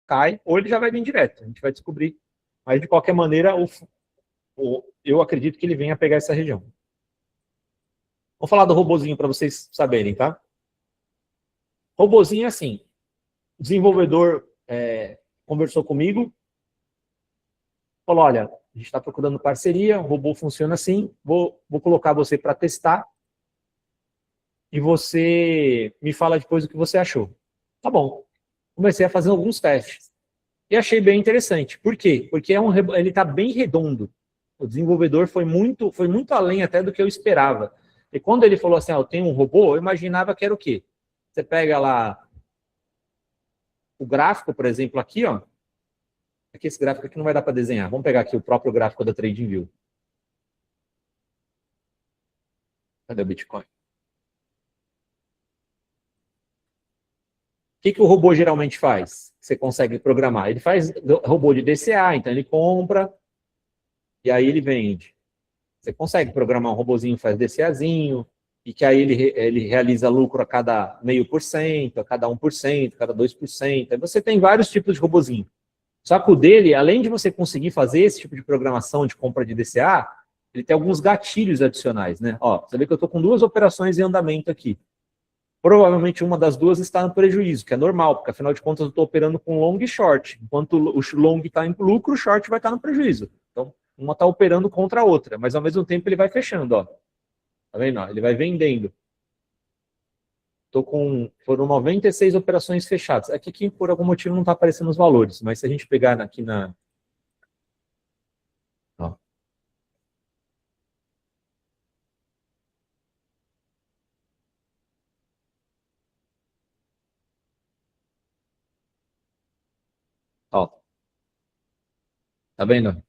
cai, ou ele já vai vir direto. A gente vai descobrir. Mas, de qualquer maneira, eu acredito que ele venha pegar essa região. Vou falar do robozinho para vocês saberem, tá? Robozinho é assim. O desenvolvedor conversou comigo, falou, olha, a gente está procurando parceria, o robô funciona assim, vou colocar você para testar e você me fala depois o que você achou. Tá bom. Comecei a fazer alguns testes. E achei bem interessante. Por quê? Porque ele está bem redondo. O desenvolvedor foi muito além até do que eu esperava. E quando ele falou assim, eu tenho um robô, eu imaginava que era o quê? Você pega lá o gráfico, por exemplo, aqui, ó. Aqui esse gráfico aqui não vai dar para desenhar. Vamos pegar aqui o próprio gráfico da TradingView. Cadê o Bitcoin? O que o robô geralmente faz? Você consegue programar. Ele faz robô de DCA, então ele compra e aí ele vende. Você consegue programar um robozinho que faz DCAzinho e que aí ele realiza lucro a cada 0,5%, a cada 1%, a cada 2%. Aí você tem vários tipos de robozinho. Só que o dele, além de você conseguir fazer esse tipo de programação de compra de DCA, ele tem alguns gatilhos adicionais, né? Ó, você vê que eu estou com 2 operações em andamento aqui. Provavelmente uma das duas está no prejuízo, que é normal, porque afinal de contas eu estou operando com long e short. Enquanto o long está em lucro, o short vai estar no prejuízo. Então, uma está operando contra a outra, mas ao mesmo tempo ele vai fechando, ó. Tá vendo? Ele vai vendendo. Foram 96 operações fechadas. Aqui, por algum motivo, não está aparecendo os valores, mas se a gente pegar aqui na... Ó. Ó. Tá vendo?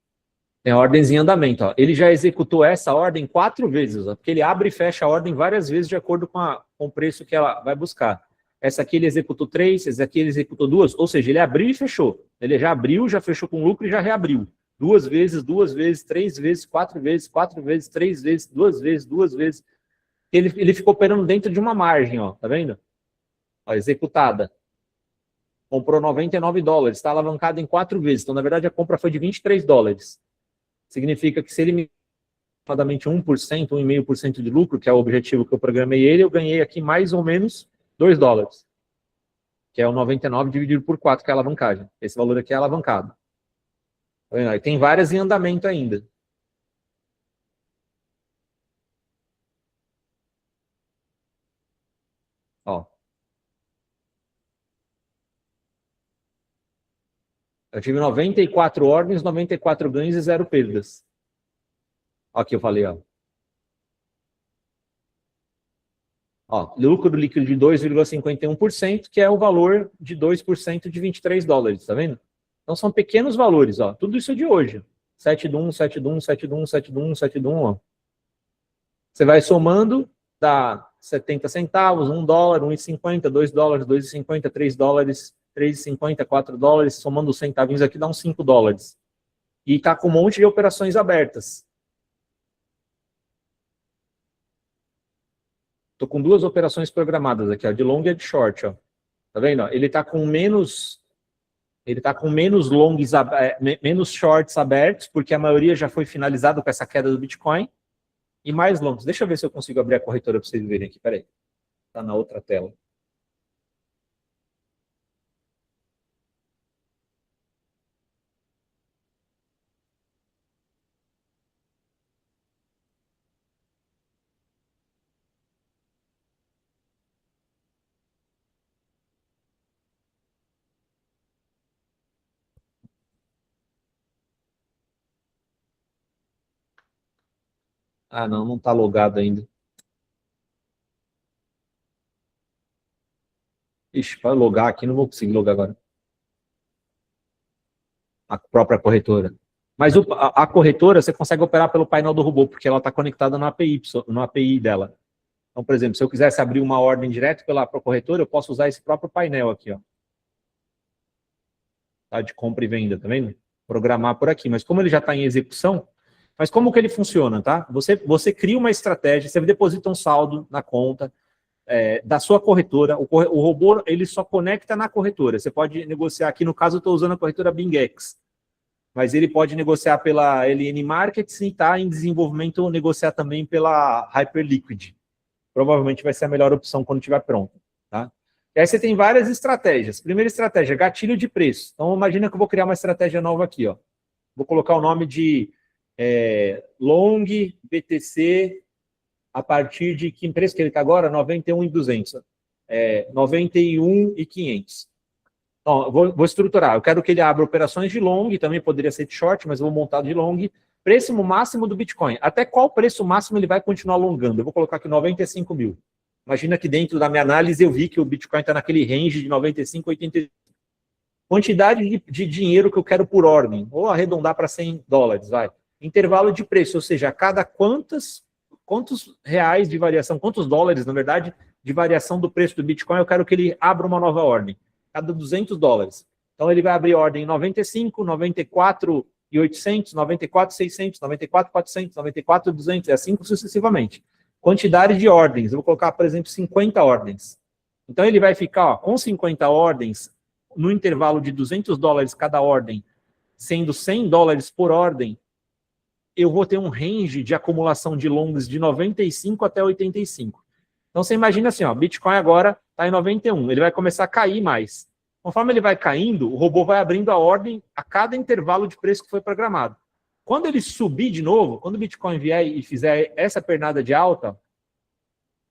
Tem a ordens em andamento. Ó. Ele já executou essa ordem 4 vezes, ó, porque ele abre e fecha a ordem várias vezes de acordo com o preço que ela vai buscar. Essa aqui ele executou 3, essa aqui ele executou 2, ou seja, ele abriu e fechou. Ele já abriu, já fechou com lucro e já reabriu. 2 vezes, 2 vezes, 3 vezes, 4 vezes, 4 vezes, 3 vezes, 2 vezes, 2 vezes. Ele ficou operando dentro de uma margem, ó, tá vendo? Ó, executada. Comprou $99, está alavancado em 4 vezes. Então, na verdade, a compra foi de $23. Significa que se ele me aproximadamente 1%, 1,5% de lucro, que é o objetivo que eu programei ele, eu ganhei aqui mais ou menos $2, que é o 99 dividido por 4, que é a alavancagem. Esse valor aqui é alavancado. Tá, tem várias em andamento ainda. Ó. Eu tive 94 ordens, 94 ganhos e 0 perdas. Ó, aqui eu falei, ó. Ó, lucro líquido de 2,51%, que é o valor de 2% de $23, tá vendo? Então são pequenos valores, ó. Tudo isso é de hoje. 7 do 1, 7 do 1, 7 do 1, 7 do 1, 7 do 1, ó. Você vai somando, dá 70 centavos, $1, $1,50, $2, $2,50, $3, $3,50, $4, somando os centavinhos aqui dá uns $5. E tá com um monte de operações abertas. Tô com 2 operações programadas aqui, ó, de long e de short, ó. Tá vendo? Ele tá com menos longs, menos shorts abertos, porque a maioria já foi finalizado com essa queda do Bitcoin, e mais longs. Deixa eu ver se eu consigo abrir a corretora para vocês verem aqui, peraí. Tá na outra tela. Ah, não, não tá logado ainda. Ixi, para logar aqui, não vou conseguir logar agora. A própria corretora. Mas a corretora, você consegue operar pelo painel do robô, porque ela está conectada no API dela. Então, por exemplo, se eu quisesse abrir uma ordem direto pela corretora, eu posso usar esse próprio painel aqui, ó. Tá, de compra e venda, tá vendo? Programar por aqui. Mas como ele já está em execução, mas como que ele funciona, tá? Você cria uma estratégia, você deposita um saldo na conta, da sua corretora. O robô ele só conecta na corretora. Você pode negociar aqui, no caso eu estou usando a corretora BingX, mas ele pode negociar pela LN Markets e está em desenvolvimento ou negociar também pela Hyperliquid. Provavelmente vai ser a melhor opção quando estiver pronto. Tá? E aí você tem várias estratégias. Primeira estratégia, gatilho de preço. Então imagina que eu vou criar uma estratégia nova aqui. Ó. Vou colocar o nome de Long BTC a partir de que preço que ele está agora? 91.200. 91.500. Então, vou estruturar. Eu quero que ele abra operações de long, também poderia ser de short, mas eu vou montar de long. Preço máximo do Bitcoin. Até qual preço máximo ele vai continuar alongando? Eu vou colocar aqui 95 mil. Imagina que dentro da minha análise eu vi que o Bitcoin está naquele range de 95 a 85. Quantidade de dinheiro que eu quero por ordem. Vou arredondar para $100, vai. Intervalo de preço, ou seja, a cada quantos reais de variação, quantos dólares, na verdade, de variação do preço do Bitcoin, eu quero que ele abra uma nova ordem. Cada $200. Então, ele vai abrir ordem em 95, 94.800, 94.600, 94.400, 94.200, e assim sucessivamente. Quantidade de ordens, eu vou colocar, por exemplo, 50 ordens. Então, ele vai ficar com 50 ordens, no intervalo de $200 cada ordem, sendo $100 por ordem, eu vou ter um range de acumulação de longs de 95 até 85. Então, você imagina assim, ó, Bitcoin agora está em 91, ele vai começar a cair mais. Conforme ele vai caindo, o robô vai abrindo a ordem a cada intervalo de preço que foi programado. Quando ele subir de novo, quando o Bitcoin vier e fizer essa pernada de alta,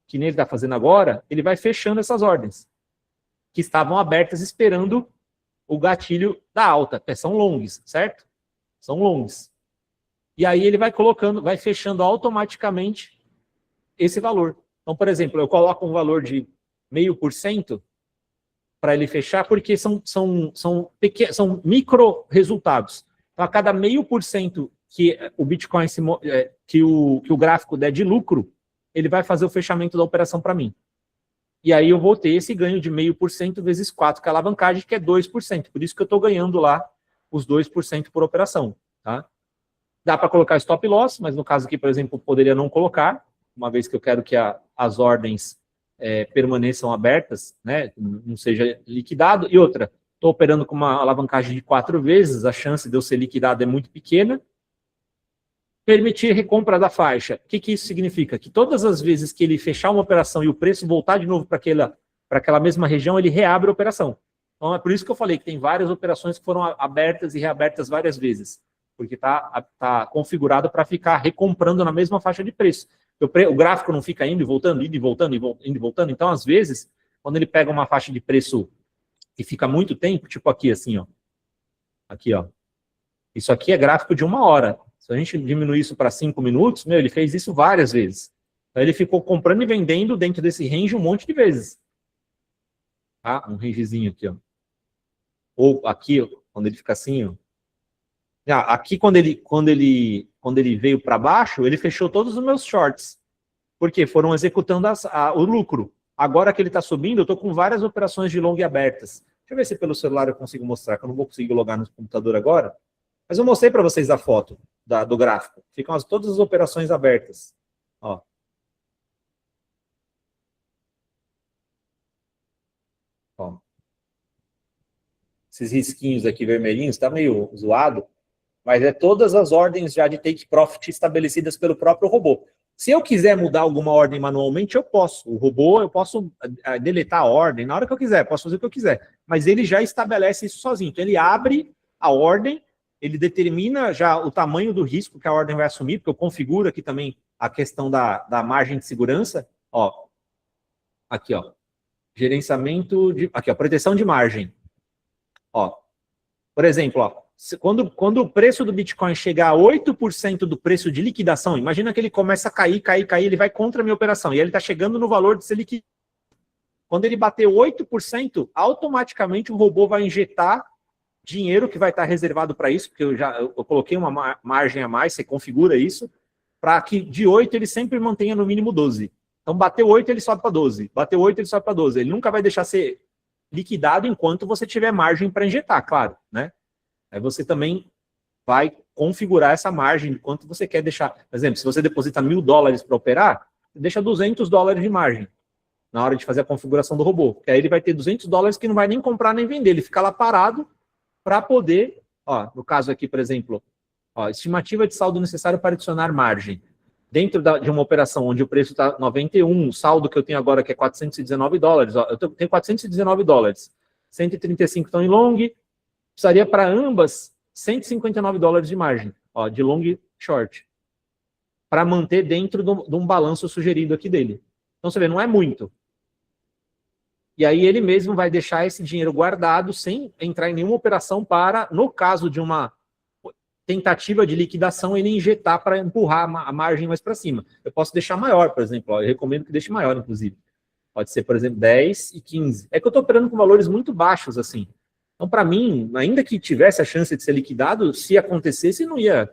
que nem ele está fazendo agora, ele vai fechando essas ordens, que estavam abertas esperando o gatilho da alta. São longs, certo? São longs. E aí ele vai colocando, vai fechando automaticamente esse valor. Então, por exemplo, eu coloco um valor de 0,5% para ele fechar, porque são micro resultados. Então, a cada 0,5% que o Bitcoin, que o gráfico der de lucro, ele vai fazer o fechamento da operação para mim. E aí eu vou ter esse ganho de 0,5% vezes 4, que é a alavancagem, que é 2%. Por isso que eu estou ganhando lá os 2% por operação. Tá? Dá para colocar stop loss, mas no caso aqui, por exemplo, poderia não colocar, uma vez que eu quero que as ordens permaneçam abertas, né, não seja liquidado. E outra, estou operando com uma alavancagem de 4 vezes, a chance de eu ser liquidado é muito pequena. Permitir recompra da faixa. O que isso significa? Que todas as vezes que ele fechar uma operação e o preço voltar de novo para aquela mesma região, ele reabre a operação. Então é por isso que eu falei que tem várias operações que foram abertas e reabertas várias vezes, porque está configurado para ficar recomprando na mesma faixa de preço. O gráfico não fica indo e voltando, indo e voltando, indo e voltando. Então, às vezes, quando ele pega uma faixa de preço e fica muito tempo, tipo aqui, assim, ó. Aqui, ó. Isso aqui é gráfico de 1 hora. Se a gente diminuir isso para 5 minutos, ele fez isso várias vezes. Então, ele ficou comprando e vendendo dentro desse range um monte de vezes. Tá? Um rangezinho aqui, ó. Ou aqui, ó, quando ele fica assim, ó. Aqui, quando ele veio para baixo, ele fechou todos os meus shorts. Porque foram executando o lucro. Agora que ele está subindo, eu estou com várias operações de long abertas. Deixa eu ver se pelo celular eu consigo mostrar, que eu não vou conseguir logar no computador agora. Mas eu mostrei para vocês a foto do gráfico. Ficam todas as operações abertas. Ó. Ó. Esses risquinhos aqui vermelhinhos, está meio zoado. Mas é todas as ordens já de take profit estabelecidas pelo próprio robô. Se eu quiser mudar alguma ordem manualmente, eu posso. O robô, eu posso deletar a ordem na hora que eu quiser, posso fazer o que eu quiser. Mas ele já estabelece isso sozinho. Então, ele abre a ordem, ele determina já o tamanho do risco que a ordem vai assumir, porque eu configuro aqui também a questão da margem de segurança. Ó, aqui, ó. Gerenciamento de... Aqui, ó, proteção de margem. Ó, por exemplo, ó. Quando o preço do Bitcoin chegar a 8% do preço de liquidação, imagina que ele começa a cair, ele vai contra a minha operação, e ele está chegando no valor de ser liquidado. Quando ele bater 8%, automaticamente o robô vai injetar dinheiro que vai estar reservado para isso, porque eu coloquei uma margem a mais, você configura isso, para que de 8 ele sempre mantenha no mínimo 12. Então, bateu 8, ele sobe para 12. Bateu 8, ele sobe para 12. Ele nunca vai deixar ser liquidado enquanto você tiver margem para injetar, claro, né? Aí você também vai configurar essa margem de quanto você quer deixar. Por exemplo, se você deposita $1.000 para operar, deixa $200 de margem. na hora de fazer a configuração do robô. Porque aí ele vai ter $200 que não vai nem comprar nem vender, ele fica lá parado para poder, ó, no caso aqui, por exemplo, ó, estimativa de saldo necessário para adicionar margem. Dentro de uma operação onde o preço está 91, o saldo que eu tenho agora que é $419, ó, eu tenho $419, 135 estão em long, precisaria para ambas $159 de margem, ó, de long e short, para manter dentro de um balanço sugerido aqui dele. Então você vê, não é muito. E aí ele mesmo vai deixar esse dinheiro guardado sem entrar em nenhuma operação para, no caso de uma tentativa de liquidação, ele injetar para empurrar a margem mais para cima. Eu posso deixar maior, por exemplo, ó, eu recomendo que deixe maior, inclusive. Pode ser, por exemplo, 10 e 15. É que eu estou operando com valores muito baixos, assim. Então, para mim, ainda que tivesse a chance de ser liquidado, se acontecesse, não ia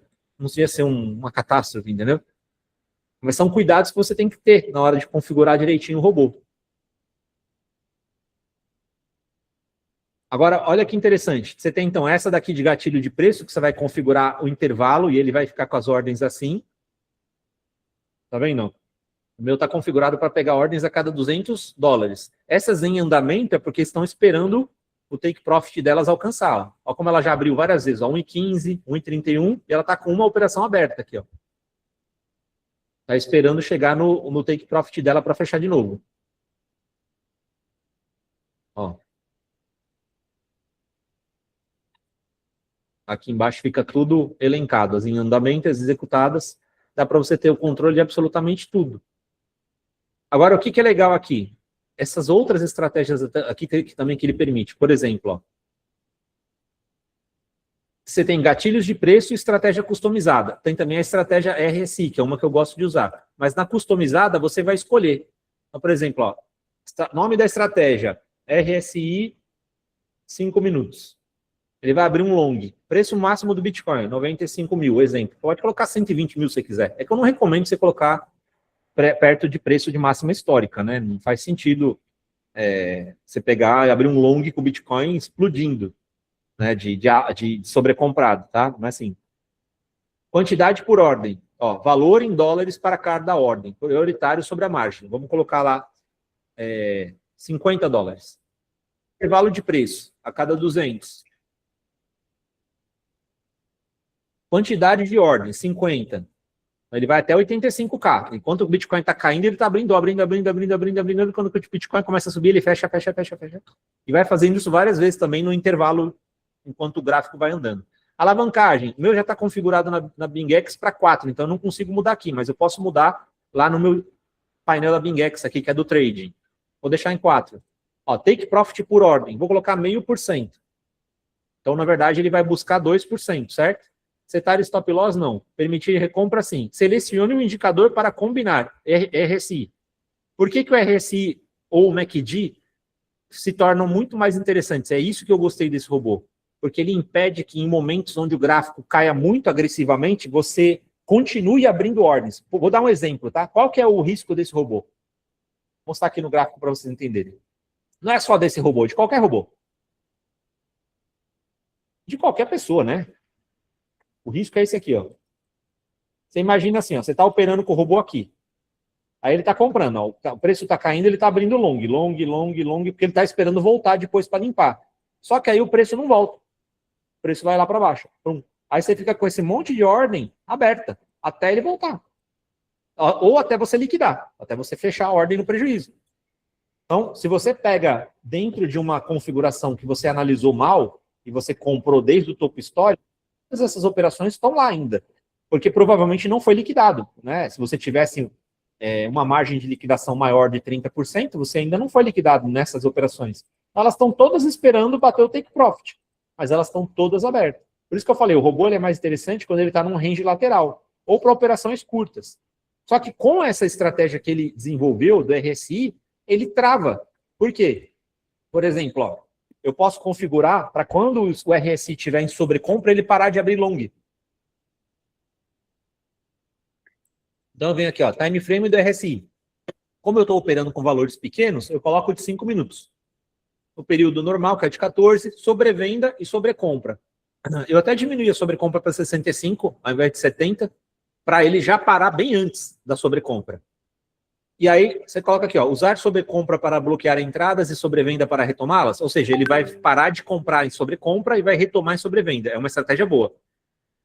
ser uma catástrofe, entendeu? Mas são cuidados que você tem que ter na hora de configurar direitinho o robô. Agora, olha que interessante. Você tem, então, essa daqui de gatilho de preço, que você vai configurar o intervalo e ele vai ficar com as ordens assim. Tá vendo? O meu está configurado para pegar ordens a cada $200. Essas em andamento é porque estão esperando o take profit delas alcançar. Olha como ela já abriu várias vezes. 1,15, 1,31 e ela está com uma operação aberta aqui. Está esperando chegar no take profit dela para fechar de novo. Ó. Aqui embaixo fica tudo elencado. As em andamento, as executadas. Dá para você ter o controle de absolutamente tudo. Agora, o que é legal aqui? Essas outras estratégias aqui também que ele permite. Por exemplo, ó, você tem gatilhos de preço e estratégia customizada. Tem também a estratégia RSI, que é uma que eu gosto de usar. Mas na customizada, você vai escolher. Então, por exemplo, ó, nome da estratégia, RSI 5 minutos. Ele vai abrir um long. Preço máximo do Bitcoin, 95 mil, exemplo. Pode colocar 120 mil se você quiser. É que eu não recomendo você colocar perto de preço de máxima histórica, né? Não faz sentido você pegar e abrir um long com o Bitcoin explodindo, né? De sobrecomprado, tá? Não é assim. Quantidade por ordem. Ó, valor em dólares para cada ordem. Prioritário sobre a margem. Vamos colocar lá $50. Intervalo de preço a cada 200. Quantidade de ordem, 50. Ele vai até 85K. Enquanto o Bitcoin está caindo, ele está abrindo. Quando o Bitcoin começa a subir, ele fecha. E vai fazendo isso várias vezes também no intervalo, enquanto o gráfico vai andando. Alavancagem. O meu já está configurado na BingX para 4, então eu não consigo mudar aqui, mas eu posso mudar lá no meu painel da BingX aqui, que é do trading. Vou deixar em 4. Ó, take profit por ordem. Vou colocar 0,5%. Então, na verdade, ele vai buscar 2%, certo? Setar stop loss, não. Permitir recompra, sim. Selecione um indicador para combinar, RSI. Por que o RSI ou o MACD se tornam muito mais interessantes? É isso que eu gostei desse robô. Porque ele impede que em momentos onde o gráfico caia muito agressivamente, você continue abrindo ordens. Vou dar um exemplo, tá? Qual que é o risco desse robô? Vou mostrar aqui no gráfico para vocês entenderem. Não é só desse robô, de qualquer robô. De qualquer pessoa, né? O risco é esse aqui, ó. Você imagina assim, ó, você está operando com o robô aqui. Aí ele está comprando, ó, o preço está caindo, ele está abrindo long, porque ele está esperando voltar depois para limpar. Só que aí o preço não volta. O preço vai lá para baixo. Pum. Aí você fica com esse monte de ordem aberta, até ele voltar. Ou até você liquidar, até você fechar a ordem no prejuízo. Então, se você pega dentro de uma configuração que você analisou mal, e você comprou desde o topo histórico, todas essas operações estão lá ainda, porque provavelmente não foi liquidado, né? Se você tivesse uma margem de liquidação maior de 30%, você ainda não foi liquidado nessas operações. Elas estão todas esperando bater o take profit, mas elas estão todas abertas. Por isso que eu falei, o robô ele é mais interessante quando ele está num range lateral, ou para operações curtas. Só que com essa estratégia que ele desenvolveu, do RSI, ele trava. Por quê? Por exemplo, ó, eu posso configurar para quando o RSI estiver em sobrecompra, ele parar de abrir long. Então eu venho aqui, ó, time frame do RSI. Como eu estou operando com valores pequenos, eu coloco de 5 minutos. O período normal, que é de 14, sobrevenda e sobrecompra. Eu até diminuí a sobrecompra para 65, ao invés de 70, para ele já parar bem antes da sobrecompra. E aí você coloca aqui, ó, usar sobrecompra para bloquear entradas e sobrevenda para retomá-las. Ou seja, ele vai parar de comprar em sobrecompra e vai retomar em sobrevenda. É uma estratégia boa.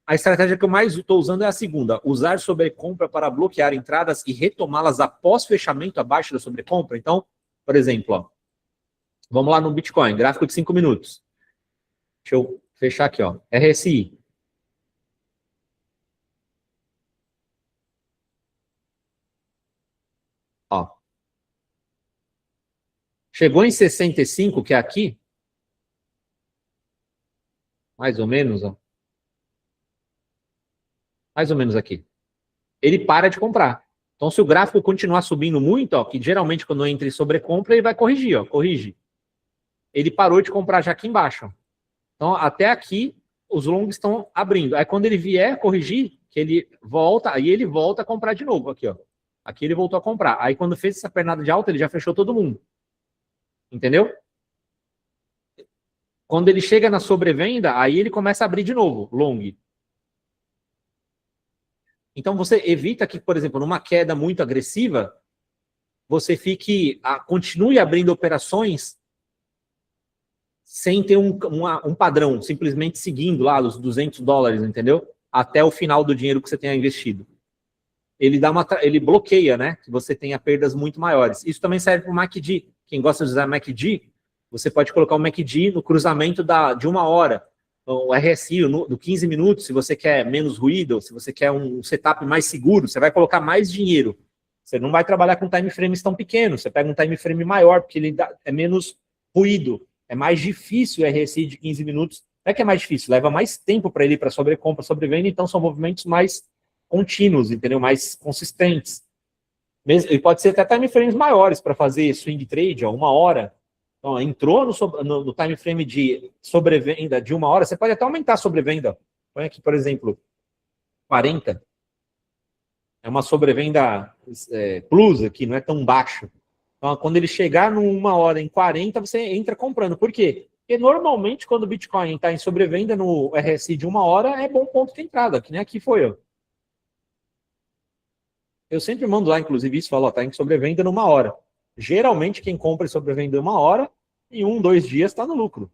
A estratégia que eu mais estou usando é a segunda, usar sobrecompra para bloquear entradas e retomá-las após fechamento abaixo da sobrecompra. Então, por exemplo, ó, vamos lá no Bitcoin, gráfico de 5 minutos. Deixa eu fechar aqui, ó, RSI. Ó. Chegou em 65, que é aqui, mais ou menos, ó. Mais ou menos aqui. Ele para de comprar. Então, se o gráfico continuar subindo muito, ó, que geralmente quando entra em sobrecompra, ele vai corrigir, ó, corrige. Ele parou de comprar já aqui embaixo. Ó. Então, até aqui, os longs estão abrindo. Aí, quando ele vier corrigir, que ele volta, aí ele volta a comprar de novo, aqui, ó. Aqui ele voltou a comprar. Aí, quando fez essa pernada de alta, ele já fechou todo mundo. Entendeu? Quando ele chega na sobrevenda, aí ele começa a abrir de novo, long. Então, você evita que, por exemplo, numa queda muito agressiva, você continue abrindo operações sem ter um padrão, simplesmente seguindo lá os $200, entendeu? Até o final do dinheiro que você tenha investido. Ele bloqueia, né? Que você tenha perdas muito maiores. Isso também serve para o MACD. Quem gosta de usar MACD, você pode colocar o MACD no cruzamento de 1 hora. O RSI do 15 minutos, se você quer menos ruído, se você quer um setup mais seguro, você vai colocar mais dinheiro. Você não vai trabalhar com time frames tão pequenos, você pega um time frame maior, porque ele é menos ruído. É mais difícil o RSI de 15 minutos. Não é que é mais difícil, leva mais tempo para ele ir para sobrecompra, sobrevenda, então são movimentos mais contínuos, entendeu? Mais consistentes. E pode ser até time frames maiores para fazer swing trade, ó, 1 hora. Então, entrou no time frame de sobrevenda de 1 hora, você pode até aumentar a sobrevenda. Põe aqui, por exemplo, 40. É uma sobrevenda plus aqui, não é tão baixo. Então, quando ele chegar no 1 hora em 40, você entra comprando. Por quê? Porque normalmente, quando o Bitcoin está em sobrevenda no RSI de 1 hora, é bom ponto de entrada, que nem aqui foi, ó. Eu sempre mando lá, inclusive, isso, falo, ó, tá em sobrevenda numa hora. Geralmente, quem compra em sobrevenda em 1 hora, em 1, 2 dias está no lucro.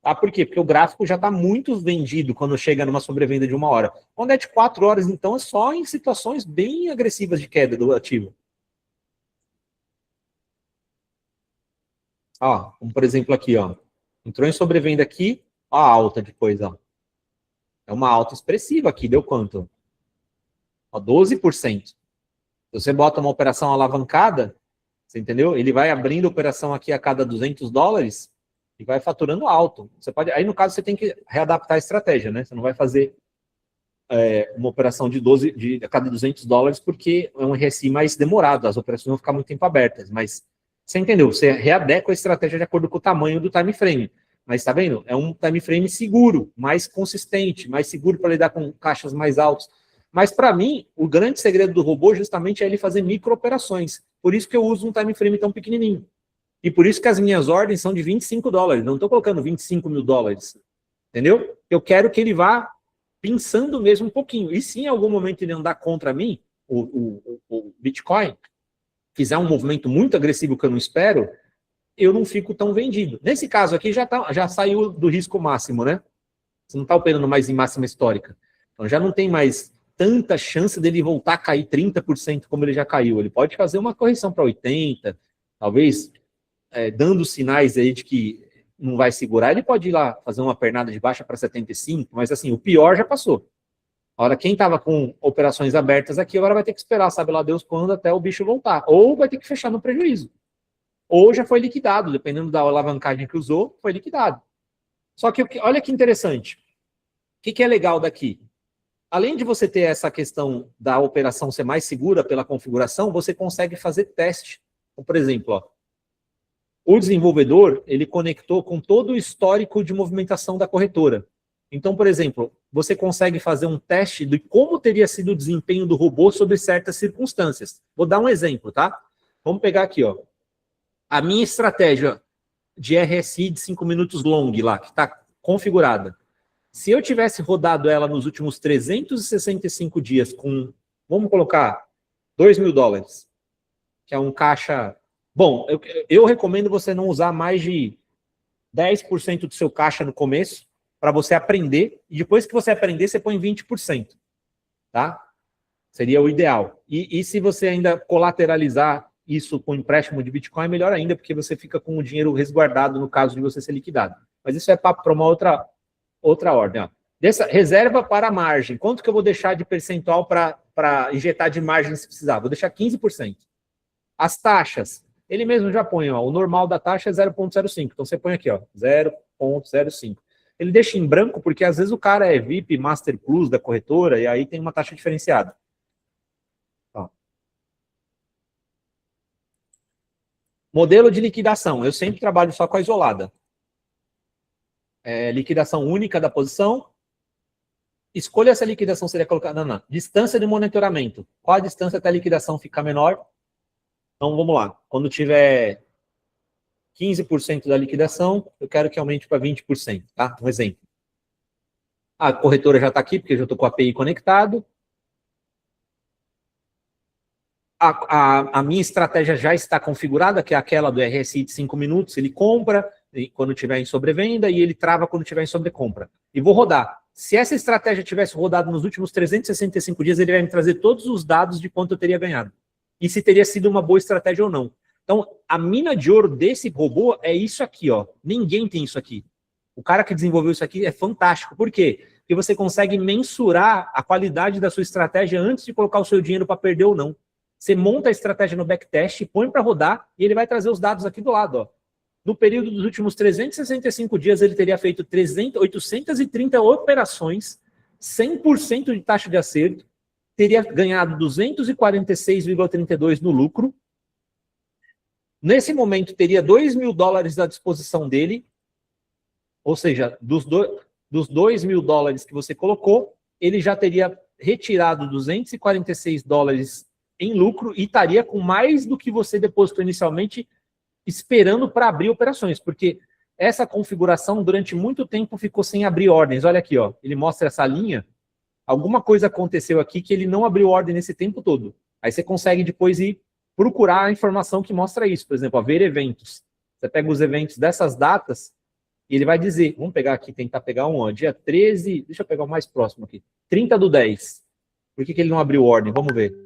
Tá? Por quê? Porque o gráfico já está muito vendido quando chega numa sobrevenda de 1 hora. Quando é de 4 horas, então, é só em situações bem agressivas de queda do ativo. Ó, como por exemplo aqui, ó. Entrou em sobrevenda aqui, ó a alta depois, ó. É uma alta expressiva aqui, deu quanto? Ó, 12%. Se você bota uma operação alavancada, você entendeu? Ele vai abrindo operação aqui a cada $200 e vai faturando alto. Você pode, aí, no caso, você tem que readaptar a estratégia, né? Você não vai fazer uma operação a cada $200 porque é um RSI mais demorado, as operações vão ficar muito tempo abertas, mas você entendeu? Você readequa a estratégia de acordo com o tamanho do time frame. Mas tá vendo? É um time frame seguro, mais consistente, mais seguro para lidar com caixas mais altos. Mas para mim, o grande segredo do robô justamente é ele fazer micro operações. Por isso que eu uso um time frame tão pequenininho. E por isso que as minhas ordens são de $25. Não estou colocando $25 mil. Entendeu? Eu quero que ele vá pensando mesmo um pouquinho. E se em algum momento ele andar contra mim, o Bitcoin, fizer um movimento muito agressivo que eu não espero, eu não fico tão vendido. Nesse caso aqui já saiu do risco máximo, né? Você não está operando mais em máxima histórica. Então já não tem mais tanta chance dele voltar a cair 30% como ele já caiu. Ele pode fazer uma correção para 80%, talvez dando sinais aí de que não vai segurar, ele pode ir lá fazer uma pernada de baixa para 75%, mas assim, o pior já passou. Agora, quem estava com operações abertas aqui, agora vai ter que esperar, sabe lá Deus quando, até o bicho voltar. Ou vai ter que fechar no prejuízo. Ou já foi liquidado, dependendo da alavancagem que usou, foi liquidado. Só que, olha que interessante. O que é legal daqui? Além de você ter essa questão da operação ser mais segura pela configuração, você consegue fazer teste. Então, por exemplo, ó, o desenvolvedor, ele conectou com todo o histórico de movimentação da corretora. Então, por exemplo, você consegue fazer um teste de como teria sido o desempenho do robô sobre certas circunstâncias. Vou dar um exemplo, tá? Vamos pegar aqui, ó. A minha estratégia de RSI de 5 minutos long lá, que está configurada. Se eu tivesse rodado ela nos últimos 365 dias com, vamos colocar, $2 mil, que é um caixa... Bom, eu recomendo você não usar mais de 10% do seu caixa no começo, para você aprender, e depois que você aprender, você põe 20%, tá? Seria o ideal. E se você ainda colateralizar isso com empréstimo de Bitcoin, melhor ainda, porque você fica com o dinheiro resguardado no caso de você ser liquidado. Mas isso é para uma outra ordem. Ó. Dessa reserva para a margem. Quanto que eu vou deixar de percentual para injetar de margem se precisar? Vou deixar 15%. As taxas, ele mesmo já põe, ó, o normal da taxa é 0,05. Então você põe aqui, ó, 0,05. Ele deixa em branco porque às vezes o cara é VIP, Master Plus da corretora e aí tem uma taxa diferenciada. Ó. Modelo de liquidação. Eu sempre trabalho só com a isolada. Liquidação única da posição. Escolha se a liquidação seria colocada na distância de monitoramento. Qual a distância até a liquidação ficar menor? Então, vamos lá. Quando tiver 15% da liquidação, eu quero que aumente para 20%, tá? Um exemplo. A corretora já está aqui, porque eu já estou com a API conectado. A minha estratégia já está configurada, que é aquela do RSI de 5 minutos. Ele compra quando tiver em sobrevenda e ele trava quando tiver em sobrecompra. E vou rodar. Se essa estratégia tivesse rodado nos últimos 365 dias, ele vai me trazer todos os dados de quanto eu teria ganhado. E se teria sido uma boa estratégia ou não. Então, a mina de ouro desse robô é isso aqui, ó. Ninguém tem isso aqui. O cara que desenvolveu isso aqui é fantástico. Por quê? Porque você consegue mensurar a qualidade da sua estratégia antes de colocar o seu dinheiro para perder ou não. Você monta a estratégia no backtest, põe para rodar e ele vai trazer os dados aqui do lado, ó. No período dos últimos 365 dias, ele teria feito 830 operações, 100% de taxa de acerto, teria ganhado 246,32 no lucro. Nesse momento, teria $2.000 à disposição dele, ou seja, dos $2.000 que você colocou, ele já teria retirado $246 em lucro e estaria com mais do que você depositou inicialmente, esperando para abrir operações, porque essa configuração durante muito tempo ficou sem abrir ordens. Olha aqui, ó, ele mostra essa linha. Alguma coisa aconteceu aqui que ele não abriu ordem nesse tempo todo. Aí você consegue depois ir procurar a informação que mostra isso. Por exemplo, ver eventos. Você pega os eventos dessas datas e ele vai dizer, vamos pegar aqui, tentar pegar um, ó, dia 13, deixa eu pegar o mais próximo aqui, 30/10. Por que ele não abriu ordem? Vamos ver.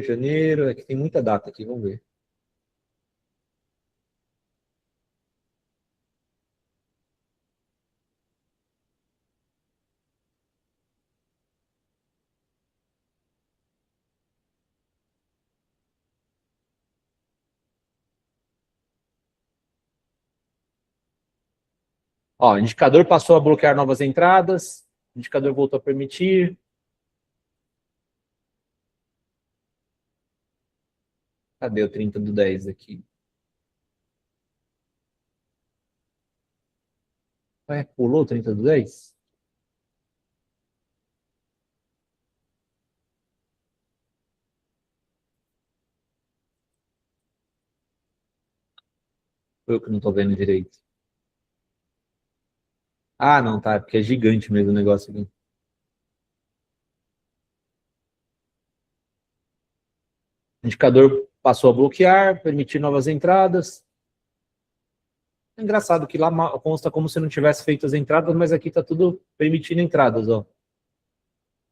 Janeiro, é que tem muita data aqui, vamos ver. Ó, o indicador passou a bloquear novas entradas, o indicador voltou a permitir. Cadê o 30/10 aqui? Pulou o 30/10? Eu que não estou vendo direito. Ah, não, tá, porque é gigante mesmo o negócio aqui. O indicador passou a bloquear, permitir novas entradas. É engraçado que lá consta como se não tivesse feito as entradas, mas aqui está tudo permitindo entradas, ó.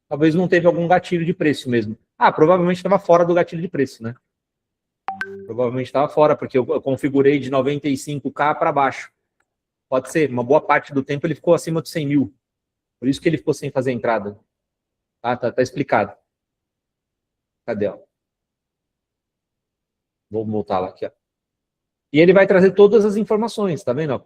Talvez não teve algum gatilho de preço mesmo. Ah, provavelmente estava fora do gatilho de preço, né? Provavelmente estava fora, porque eu configurei de 95K para baixo. Pode ser, uma boa parte do tempo ele ficou acima de 100 mil. Por isso que ele ficou sem fazer entrada. Ah, tá explicado. Cadê, ó? Vou voltar lá aqui, ó. E ele vai trazer todas as informações, tá vendo? Ó,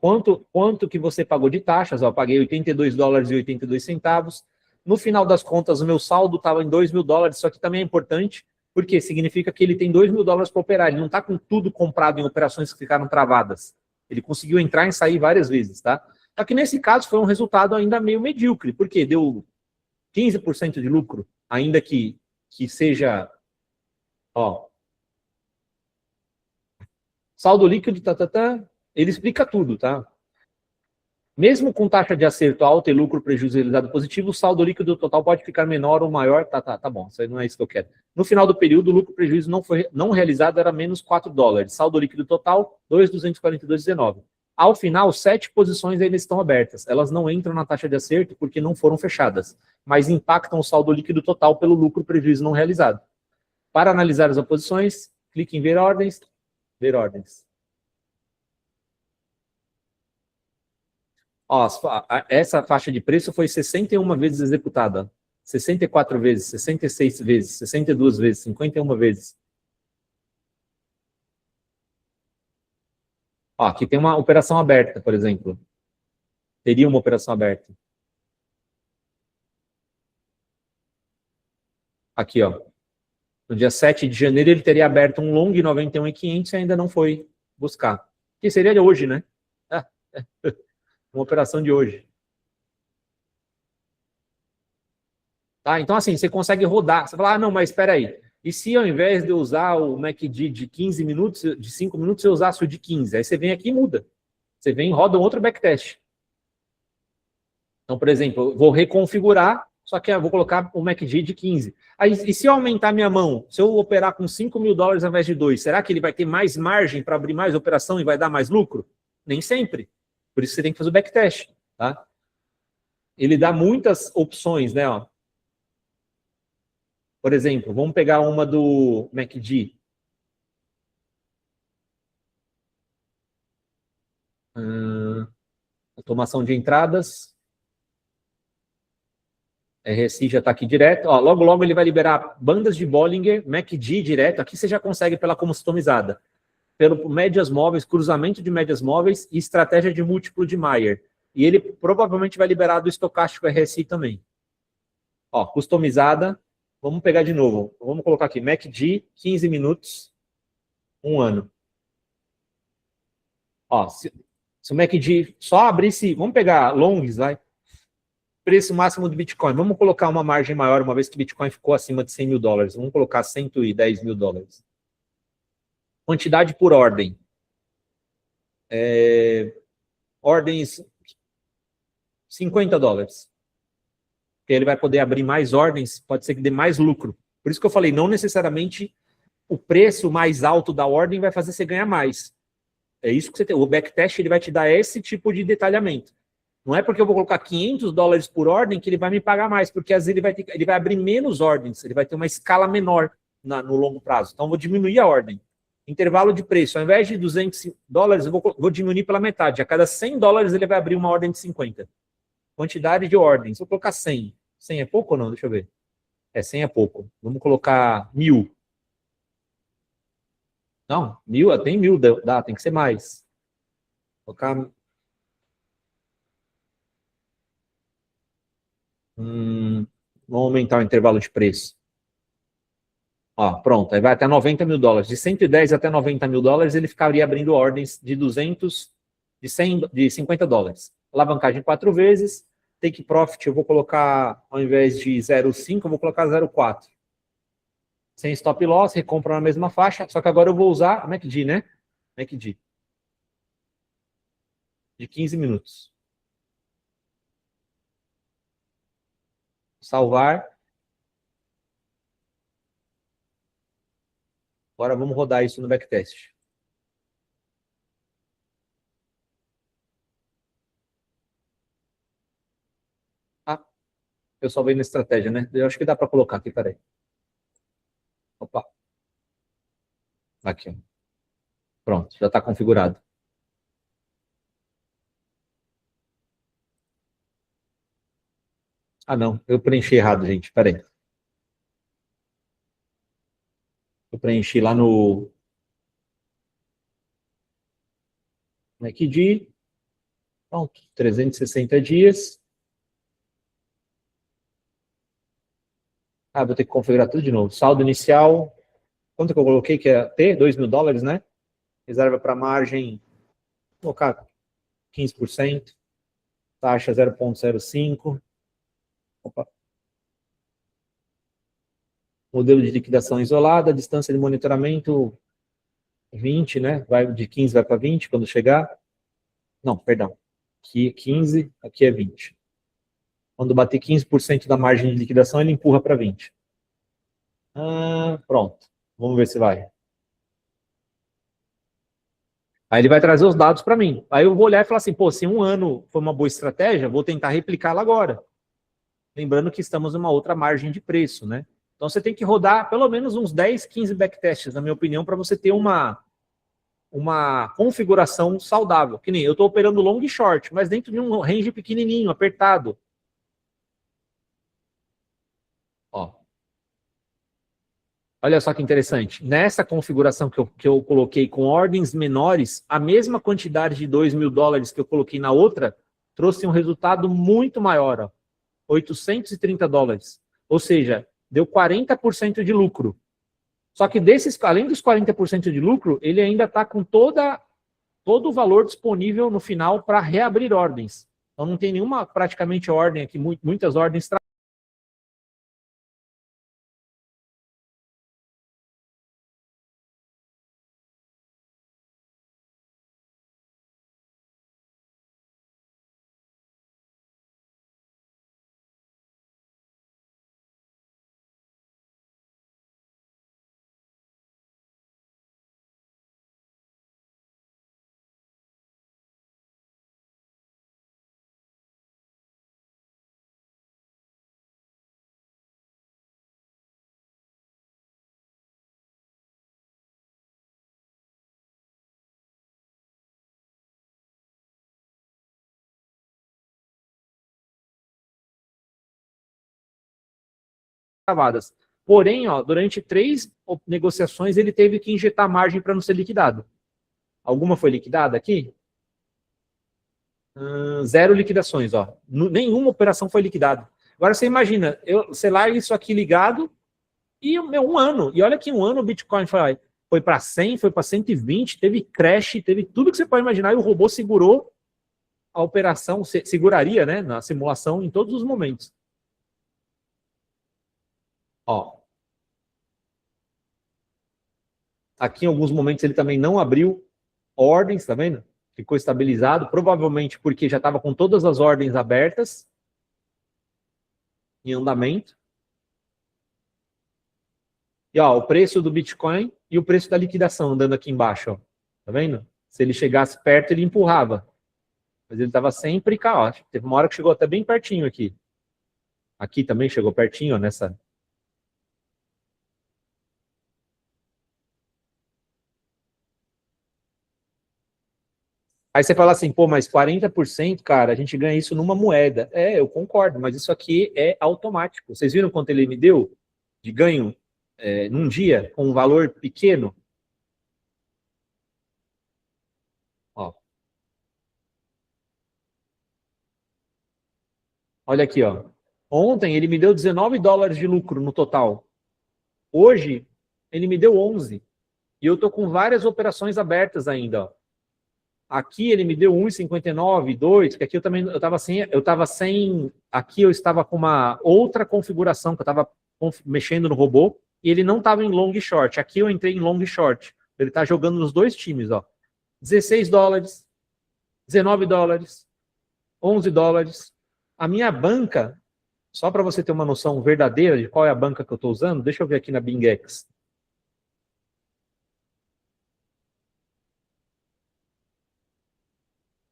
quanto que você pagou de taxas? Ó, eu paguei $82,82. No final das contas, o meu saldo estava em $2.000. Isso aqui também é importante, porque significa que ele tem $2.000 para operar. Ele não está com tudo comprado em operações que ficaram travadas. Ele conseguiu entrar e sair várias vezes, tá? Só que nesse caso foi um resultado ainda meio medíocre, porque deu 15% de lucro, ainda que seja, ó, saldo líquido, ele explica tudo, tá? Mesmo com taxa de acerto alta e lucro prejuízo realizado positivo, o saldo líquido total pode ficar menor ou maior. Tá bom, isso aí não é isso que eu quero. No final do período, o lucro prejuízo não realizado era menos $4. Saldo líquido total, 2.242,19. Ao final, 7 posições ainda estão abertas. Elas não entram na taxa de acerto porque não foram fechadas, mas impactam o saldo líquido total pelo lucro prejuízo não realizado. Para analisar as oposições, clique em ver ordens, ver ordens. Ó, essa faixa de preço foi 61 vezes executada. 64 vezes, 66 vezes, 62 vezes, 51 vezes. Ó, aqui tem uma operação aberta, por exemplo. Teria uma operação aberta. Aqui, ó. No dia 7 de janeiro, ele teria aberto um long 91.500 e ainda não foi buscar. Que seria de hoje, né? Uma operação de hoje. Tá? Então, assim, você consegue rodar. Você fala, ah, não, mas espera aí. E se ao invés de eu usar o MACD de 15 minutos, de 5 minutos, eu usasse o de 15? Aí você vem aqui e muda. Você vem e roda um outro backtest. Então, por exemplo, eu vou reconfigurar, só que eu vou colocar o MACD de 15. Aí, e se eu aumentar minha mão, se eu operar com $5.000 ao invés de 2, será que ele vai ter mais margem para abrir mais operação e vai dar mais lucro? Nem sempre. Por isso você tem que fazer o backtest. Tá? Ele dá muitas opções, né? Ó. Por exemplo, vamos pegar uma do MACD. Automação de entradas. RSI já está aqui direto. Ó, logo, logo ele vai liberar bandas de Bollinger, MACD direto. Aqui você já consegue pela customizada. Pelo médias móveis, cruzamento de médias móveis e estratégia de múltiplo de Mayer. E ele provavelmente vai liberar do estocástico RSI também. Ó, customizada. Vamos pegar de novo. Vamos colocar aqui, MACD, 15 minutos, 1 ano. Ó, se o MACD só abrisse, vamos pegar longs, vai. Preço máximo do Bitcoin. Vamos colocar uma margem maior, uma vez que o Bitcoin ficou acima de $100.000. Vamos colocar $110.000. Quantidade por ordem. Ordens $50. Porque ele vai poder abrir mais ordens, pode ser que dê mais lucro. Por isso que eu falei, não necessariamente o preço mais alto da ordem vai fazer você ganhar mais. É isso que você tem. O backtest ele vai te dar esse tipo de detalhamento. Não é porque eu vou colocar $500 por ordem que ele vai me pagar mais, porque às vezes ele vai abrir menos ordens, ele vai ter uma escala menor no longo prazo. Então, eu vou diminuir a ordem. Intervalo de preço, ao invés de $200, eu vou diminuir pela metade. A cada $100 ele vai abrir uma ordem de 50. Quantidade de ordens, vou colocar 100. 100 é pouco ou não? Deixa eu ver. 100 é pouco. Vamos colocar 1.000. Não, 1.000, tem 1.000, dá, tem que ser mais. Vou colocar... vamos aumentar o intervalo de preço. Ó, pronto, aí vai até $90.000. De 110 até $90.000, ele ficaria abrindo ordens de 200, de 100, de $50. Alavancagem 4 vezes. Take profit, eu vou colocar, ao invés de 0,5, eu vou colocar 0,4. Sem stop loss, recompra na mesma faixa, só que agora eu vou usar MACD, né? MACD. De 15 minutos. Salvar. Agora vamos rodar isso no backtest. Ah, eu salvei na estratégia, né? Eu acho que dá para colocar aqui, peraí. Opa. Aqui, ó. Pronto, já está configurado. Ah, não, eu preenchi errado, gente, peraí. Eu preenchi lá no MACD. Pronto, 360 dias. Ah, vou ter que configurar tudo de novo. Saldo inicial. Quanto que eu coloquei que é T? $2.000, né? Reserva para margem. Vou colocar 15%. Taxa 0,05. Opa. Modelo de liquidação isolada. Distância de monitoramento 20, né? Vai de 15 vai para 20 quando chegar. Não, perdão. aqui é 15, aqui é 20. Quando bater 15% da margem de liquidação, ele empurra para 20. Pronto. Vamos ver se vai. Aí ele vai trazer os dados para mim. Aí eu vou olhar e falar assim, pô, se um ano foi uma boa estratégia, vou tentar replicá-la agora. Lembrando que estamos numa outra margem de preço, né? Então você tem que rodar pelo menos uns 10, 15 backtests, na minha opinião, para você ter uma configuração saudável. Que nem eu estou operando long e short, mas dentro de um range pequenininho, apertado. Ó. Olha só que interessante. Nessa configuração que eu coloquei com ordens menores, a mesma quantidade de $2.000 que eu coloquei na outra, trouxe um resultado muito maior, ó, $830. Ou seja, deu 40% de lucro. Só que além dos 40% de lucro, ele ainda está com todo o valor disponível no final para reabrir ordens. Então não tem nenhuma praticamente ordem aqui, muitas ordens travadas. Porém, ó, durante 3 negociações, ele teve que injetar margem para não ser liquidado. Alguma foi liquidada aqui? 0 liquidações, ó. Nenhuma operação foi liquidada. Agora você imagina, você larga isso aqui ligado e um ano. E olha que um ano o Bitcoin foi para 100, foi para 120, teve crash, teve tudo que você pode imaginar e o robô segurou a operação, seguraria, né, na simulação em todos os momentos. Ó. Aqui em alguns momentos ele também não abriu ordens, tá vendo? Ficou estabilizado, provavelmente porque já estava com todas as ordens abertas em andamento. E ó, o preço do Bitcoin e o preço da liquidação andando aqui embaixo, ó. Tá vendo? Se ele chegasse perto, ele empurrava. Mas ele estava sempre cá, ó. Teve uma hora que chegou até bem pertinho aqui. Aqui também chegou pertinho, ó, nessa. Aí você fala assim, pô, mas 40%, cara, a gente ganha isso numa moeda. É, eu concordo, mas isso aqui é automático. Vocês viram quanto ele me deu de ganho num dia, com um valor pequeno? Ó, olha aqui, ó. Ontem ele me deu $19 de lucro no total. Hoje, ele me deu 11. E eu tô com várias operações abertas ainda, ó. Aqui ele me deu 1,59, 2, que aqui eu estava sem, aqui eu estava com uma outra configuração, que eu estava mexendo no robô, e ele não estava em long e short. Aqui eu entrei em long e short. Ele está jogando nos dois times, ó. $16, $19, $11. A minha banca, só para você ter uma noção verdadeira de qual é a banca que eu estou usando, deixa eu ver aqui na BingX.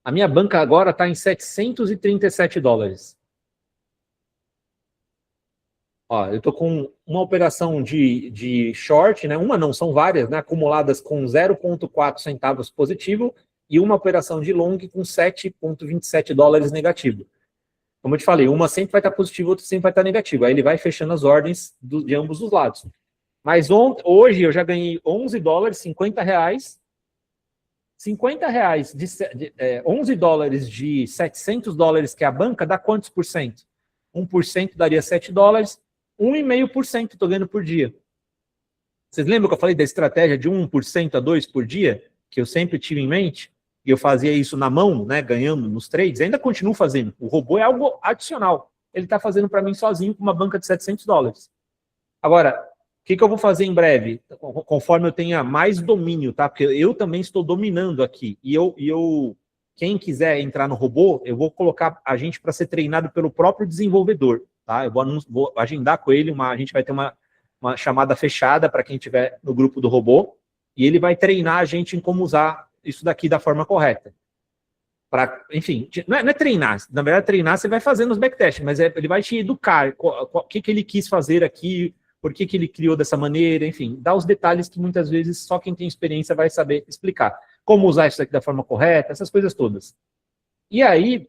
A minha banca agora está em $737. Ó, eu estou com uma operação de short, né? Uma não, são várias, né? Acumuladas com 0,4 centavos positivo e uma operação de long com $7,27 negativo. Como eu te falei, uma sempre vai estar positiva, outra sempre vai estar negativa. Aí ele vai fechando as ordens de ambos os lados. Mas hoje eu já ganhei $11, R$ 50. R$ 50 $11 de $700, que é a banca, dá quantos por cento? 1% daria $7, 1,5% estou ganhando por dia. Vocês lembram que eu falei da estratégia de 1% a 2% por dia? Que eu sempre tive em mente? E eu fazia isso na mão, né, ganhando nos trades. Ainda continuo fazendo. O robô é algo adicional. Ele está fazendo para mim sozinho com uma banca de $700. Agora, o que eu vou fazer em breve? Conforme eu tenha mais domínio, tá? Porque eu também estou dominando aqui. E eu quem quiser entrar no robô, eu vou colocar a gente para ser treinado pelo próprio desenvolvedor, tá? Eu vou agendar com ele, a gente vai ter uma chamada fechada para quem estiver no grupo do robô, e ele vai treinar a gente em como usar isso daqui da forma correta. Enfim, não é treinar, na verdade treinar você vai fazendo os backtests, mas ele vai te educar, o que ele quis fazer aqui, por que ele criou dessa maneira, enfim, dá os detalhes que muitas vezes só quem tem experiência vai saber explicar. Como usar isso aqui da forma correta, essas coisas todas. E aí,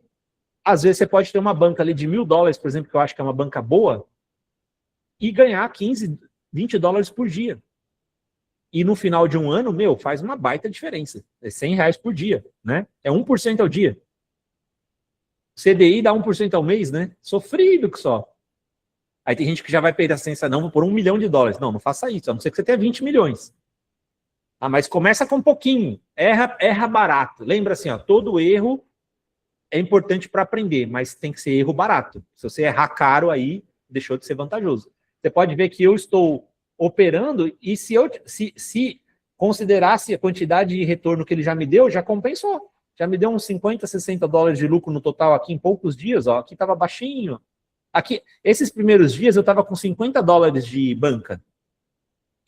às vezes você pode ter uma banca ali de $1.000, por exemplo, que eu acho que é uma banca boa, e ganhar 15, 20 dólares por dia. E no final de um ano, faz uma baita diferença. É R$100 por dia, né? É 1% ao dia. CDI dá 1% ao mês, né? Sofrido que só. Aí tem gente que já vai perder a sensação, não, vou pôr $1 milhão. Não faça isso, a não ser que você tenha 20 milhões. Ah, mas começa com um pouquinho. Erra barato. Lembra assim, ó, todo erro é importante para aprender, mas tem que ser erro barato. Se você errar caro, aí deixou de ser vantajoso. Você pode ver que eu estou operando e se considerasse a quantidade de retorno que ele já me deu, já compensou. Já me deu uns 50, 60 dólares de lucro no total aqui em poucos dias. Ó. Aqui estava baixinho. Aqui, esses primeiros dias eu estava com 50 dólares de banca,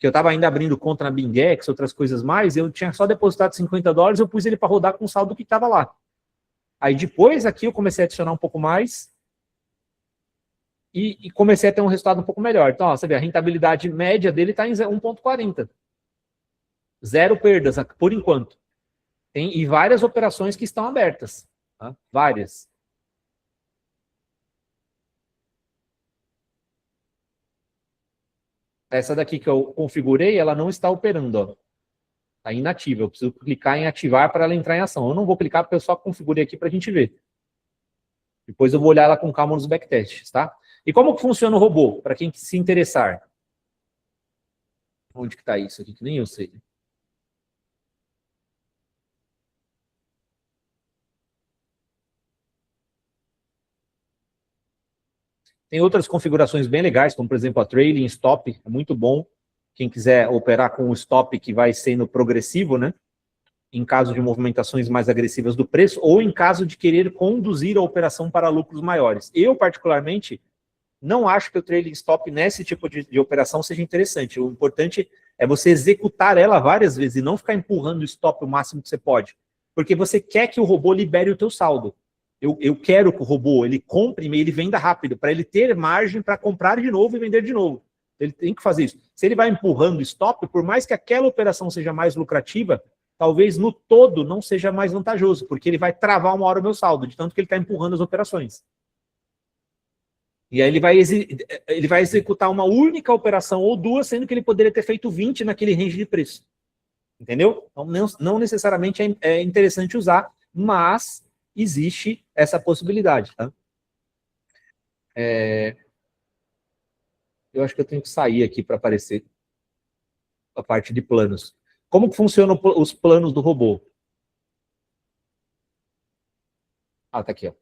que eu estava ainda abrindo conta na Bingex, outras coisas mais, eu tinha só depositado 50 dólares, eu pus ele para rodar com o saldo que estava lá. Aí depois aqui eu comecei a adicionar um pouco mais e comecei a ter um resultado um pouco melhor. Então, ó, você vê, a rentabilidade média dele está em 1,40. Zero perdas, por enquanto. E várias operações que estão abertas. Tá? Várias. Essa daqui que eu configurei, ela não está operando, ó. Está inativa. Eu preciso clicar em ativar para ela entrar em ação. Eu não vou clicar porque eu só configurei aqui para a gente ver. Depois eu vou olhar ela com calma nos backtests, tá? E como que funciona o robô? Para quem se interessar. Onde que está isso aqui? Que nem eu sei. Tem outras configurações bem legais, como por exemplo a trailing stop, é muito bom. Quem quiser operar com o stop que vai sendo progressivo, né? Em caso de movimentações mais agressivas do preço, ou em caso de querer conduzir a operação para lucros maiores. Eu, particularmente, não acho que o trailing stop nesse tipo de operação seja interessante. O importante é você executar ela várias vezes e não ficar empurrando o stop o máximo que você pode. Porque você quer que o robô libere o teu saldo. Eu quero que o robô ele compre e ele venda rápido, para ele ter margem para comprar de novo e vender de novo. Ele tem que fazer isso. Se ele vai empurrando o stop, por mais que aquela operação seja mais lucrativa, talvez no todo não seja mais vantajoso, porque ele vai travar uma hora o meu saldo, de tanto que ele está empurrando as operações. E aí ele vai executar uma única operação ou duas, sendo que ele poderia ter feito 20 naquele range de preço. Entendeu? Então, não necessariamente é interessante usar, mas existe essa possibilidade. Tá? Eu acho que eu tenho que sair aqui para aparecer a parte de planos. Como que funcionam os planos do robô? Ah, tá aqui, ó.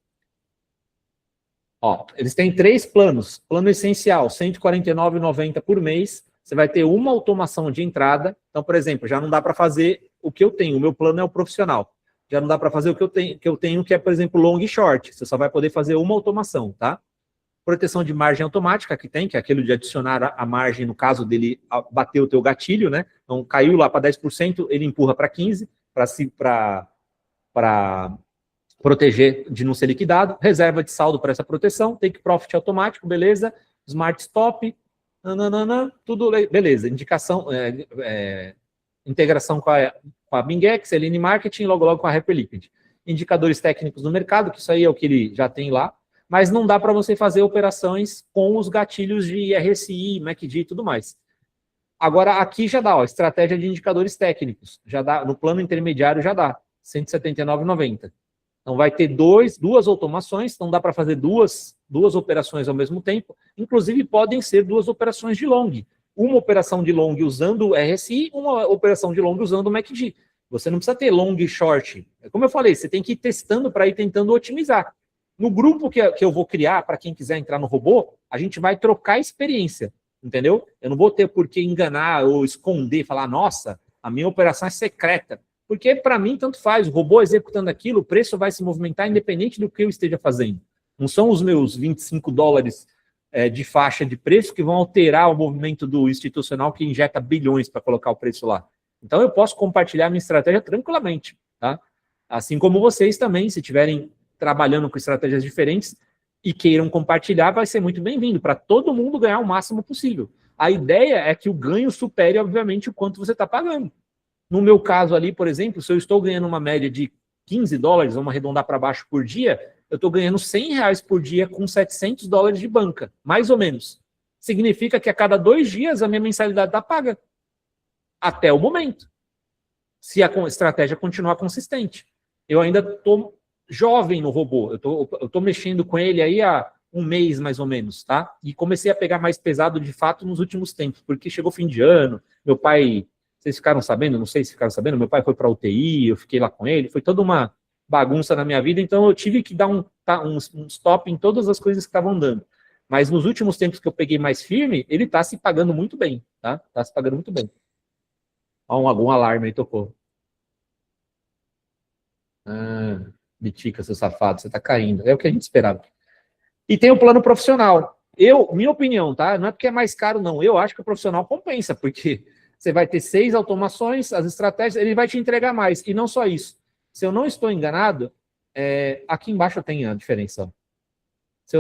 Ó, eles têm 3 planos. Plano essencial, R$ 149,90 por mês. Você vai ter uma automação de entrada. Então, por exemplo, já não dá para fazer o que eu tenho. O meu plano é o profissional. Já não dá para fazer o que eu tenho, que é, por exemplo, long e short. Você só vai poder fazer uma automação, tá? Proteção de margem automática que tem, que é aquilo de adicionar a margem no caso dele bater o teu gatilho, né? Então, caiu lá para 10%, ele empurra para 15%, para proteger de não ser liquidado, reserva de saldo para essa proteção, take profit automático, beleza, smart stop, nananana, tudo beleza, indicação, integração com a Bingex, Line Marketing, logo com a Hyperliquid. Indicadores técnicos no mercado, que isso aí é o que ele já tem lá, mas não dá para você fazer operações com os gatilhos de RSI, MACD e tudo mais. Agora, aqui já dá, ó, estratégia de indicadores técnicos, já dá, no plano intermediário já dá, R$ 179,90. Então, vai ter duas automações, então dá para fazer duas operações ao mesmo tempo. Inclusive, podem ser 2 operações de long. Uma operação de long usando o RSI, uma operação de long usando o MACD. Você não precisa ter long e short. Como eu falei, você tem que ir testando para ir tentando otimizar. No grupo que eu vou criar, para quem quiser entrar no robô, a gente vai trocar experiência, entendeu? Eu não vou ter por que enganar ou esconder, falar, nossa, a minha operação é secreta. Porque, para mim, tanto faz. O robô executando aquilo, o preço vai se movimentar independente do que eu esteja fazendo. Não são os meus 25 dólares de faixa de preço que vão alterar o movimento do institucional que injeta bilhões para colocar o preço lá. Então, eu posso compartilhar minha estratégia tranquilamente, tá? Assim como vocês também, se estiverem trabalhando com estratégias diferentes e queiram compartilhar, vai ser muito bem-vindo, para todo mundo ganhar o máximo possível. A ideia é que o ganho supere, obviamente, o quanto você está pagando. No meu caso ali, por exemplo, se eu estou ganhando uma média de 15 dólares, vamos arredondar para baixo por dia, eu estou ganhando 100 reais por dia com 700 dólares de banca, mais ou menos. Significa que a cada 2 dias a minha mensalidade está paga. Até o momento. Se a estratégia continuar consistente. Eu ainda estou jovem no robô. Eu estou mexendo com ele aí há um mês, mais ou menos, tá? E comecei a pegar mais pesado, de fato, nos últimos tempos, porque chegou fim de ano, meu pai... Vocês ficaram sabendo? Não sei se ficaram sabendo. Meu pai foi para a UTI, eu fiquei lá com ele. Foi toda uma bagunça na minha vida, então eu tive que dar um stop em todas as coisas que estavam dando. Mas nos últimos tempos que eu peguei mais firme, ele está se pagando muito bem, tá? Está se pagando muito bem. Ó, algum alarme aí tocou. Bitica, seu safado, você está caindo. É o que a gente esperava. E tem o plano profissional. Minha opinião, tá? Não é porque é mais caro, não. Eu acho que o profissional compensa, porque... Você vai ter 6 automações, as estratégias, ele vai te entregar mais. E não só isso. Se eu não estou enganado, aqui embaixo tem a diferença. Se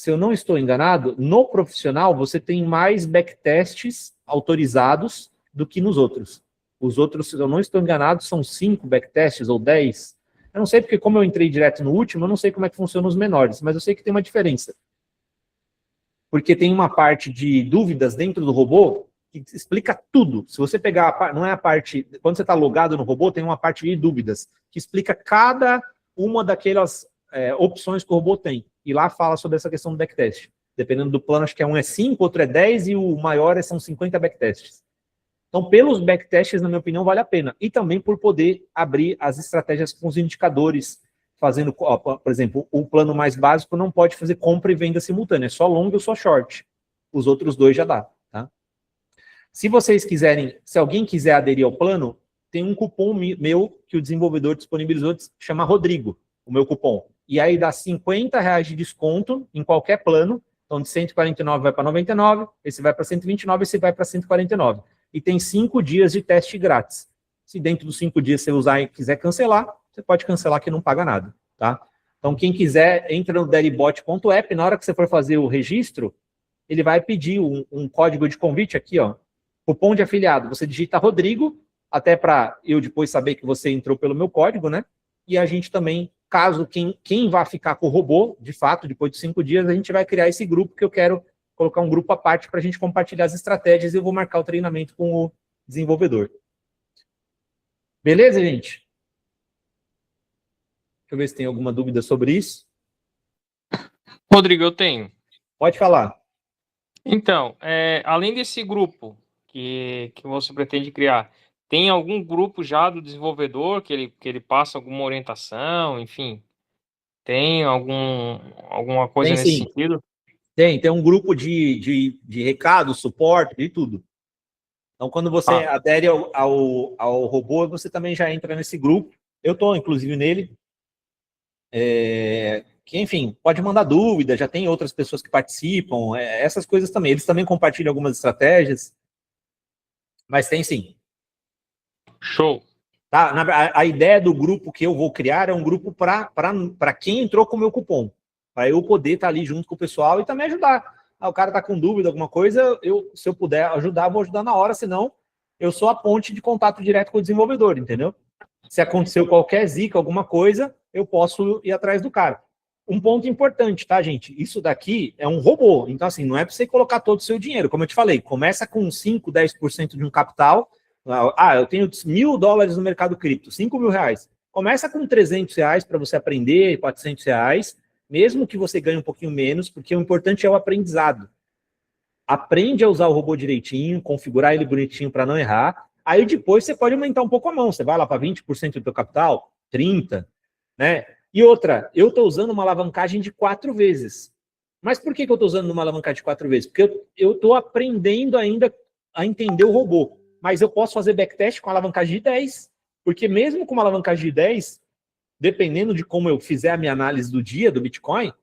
eu não estou enganado, no profissional você tem mais backtests autorizados do que nos outros. Os outros, se eu não estou enganado, são 5 backtests ou 10. Eu não sei porque, como eu entrei direto no último, eu não sei como é que funciona os menores, mas eu sei que tem uma diferença. Porque tem uma parte de dúvidas dentro do robô que explica tudo. Se você pegar, não é a parte, quando você está logado no robô, tem uma parte de dúvidas, que explica cada uma daquelas opções que o robô tem. E lá fala sobre essa questão do backtest. Dependendo do plano, acho que um é 5, outro é 10, e o maior são 50 backtests. Então, pelos backtests, na minha opinião, vale a pena. E também por poder abrir as estratégias com os indicadores, fazendo, por exemplo, o plano mais básico não pode fazer compra e venda simultânea, é só long ou só short. Os outros 2 já dá. Se vocês quiserem, se alguém quiser aderir ao plano, tem um cupom meu que o desenvolvedor disponibilizou, chama Rodrigo, o meu cupom. E aí dá 50 reais de desconto em qualquer plano. Então, de 149 vai para 99, esse vai para 129, esse vai para 149. E tem 5 dias de teste grátis. Se dentro dos 5 dias você usar e quiser cancelar, você pode cancelar que não paga nada, tá? Então, quem quiser, entra no deribot.app, na hora que você for fazer o registro, ele vai pedir um código de convite aqui, ó. Cupom de afiliado, você digita Rodrigo, até para eu depois saber que você entrou pelo meu código, né? E a gente também, caso quem vai ficar com o robô, de fato, depois de 5 dias, a gente vai criar esse grupo, que eu quero colocar um grupo à parte para a gente compartilhar as estratégias e eu vou marcar o treinamento com o desenvolvedor. Beleza, gente? Deixa eu ver se tem alguma dúvida sobre isso. Rodrigo, eu tenho. Pode falar. Então, além desse grupo que você pretende criar, tem algum grupo já do desenvolvedor que ele passa alguma orientação, enfim? Tem alguma coisa Tem, nesse sim. sentido? Tem um grupo de recados, suporte, de tudo. Então, quando você adere ao robô, você também já entra nesse grupo. Eu estou, inclusive, nele. Que, enfim, pode mandar dúvida, já tem outras pessoas que participam, essas coisas também. Eles também compartilham algumas estratégias. Mas tem sim. Show. Tá? A ideia do grupo que eu vou criar é um grupo para quem entrou com o meu cupom. Para eu poder estar ali junto com o pessoal e também ajudar. O cara está com dúvida, alguma coisa, se eu puder ajudar, vou ajudar na hora, senão eu sou a ponte de contato direto com o desenvolvedor, entendeu? Se aconteceu qualquer zica, alguma coisa, eu posso ir atrás do cara. Um ponto importante, tá, gente? Isso daqui é um robô. Então, assim, não é para você colocar todo o seu dinheiro. Como eu te falei, começa com 5, 10% de um capital. Eu tenho $1.000 no mercado cripto, 5 mil reais. Começa com 300 reais para você aprender, 400 reais, mesmo que você ganhe um pouquinho menos, porque o importante é o aprendizado. Aprende a usar o robô direitinho, configurar ele bonitinho para não errar. Aí depois você pode aumentar um pouco a mão. Você vai lá para 20% do teu capital, 30%, né? E outra, eu estou usando uma alavancagem de 4 vezes. Mas por que eu estou usando uma alavancagem de 4 vezes? Porque eu estou aprendendo ainda a entender o robô. Mas eu posso fazer backtest com alavancagem de 10, Porque mesmo com uma alavancagem de 10, dependendo de como eu fizer a minha análise do dia do Bitcoin,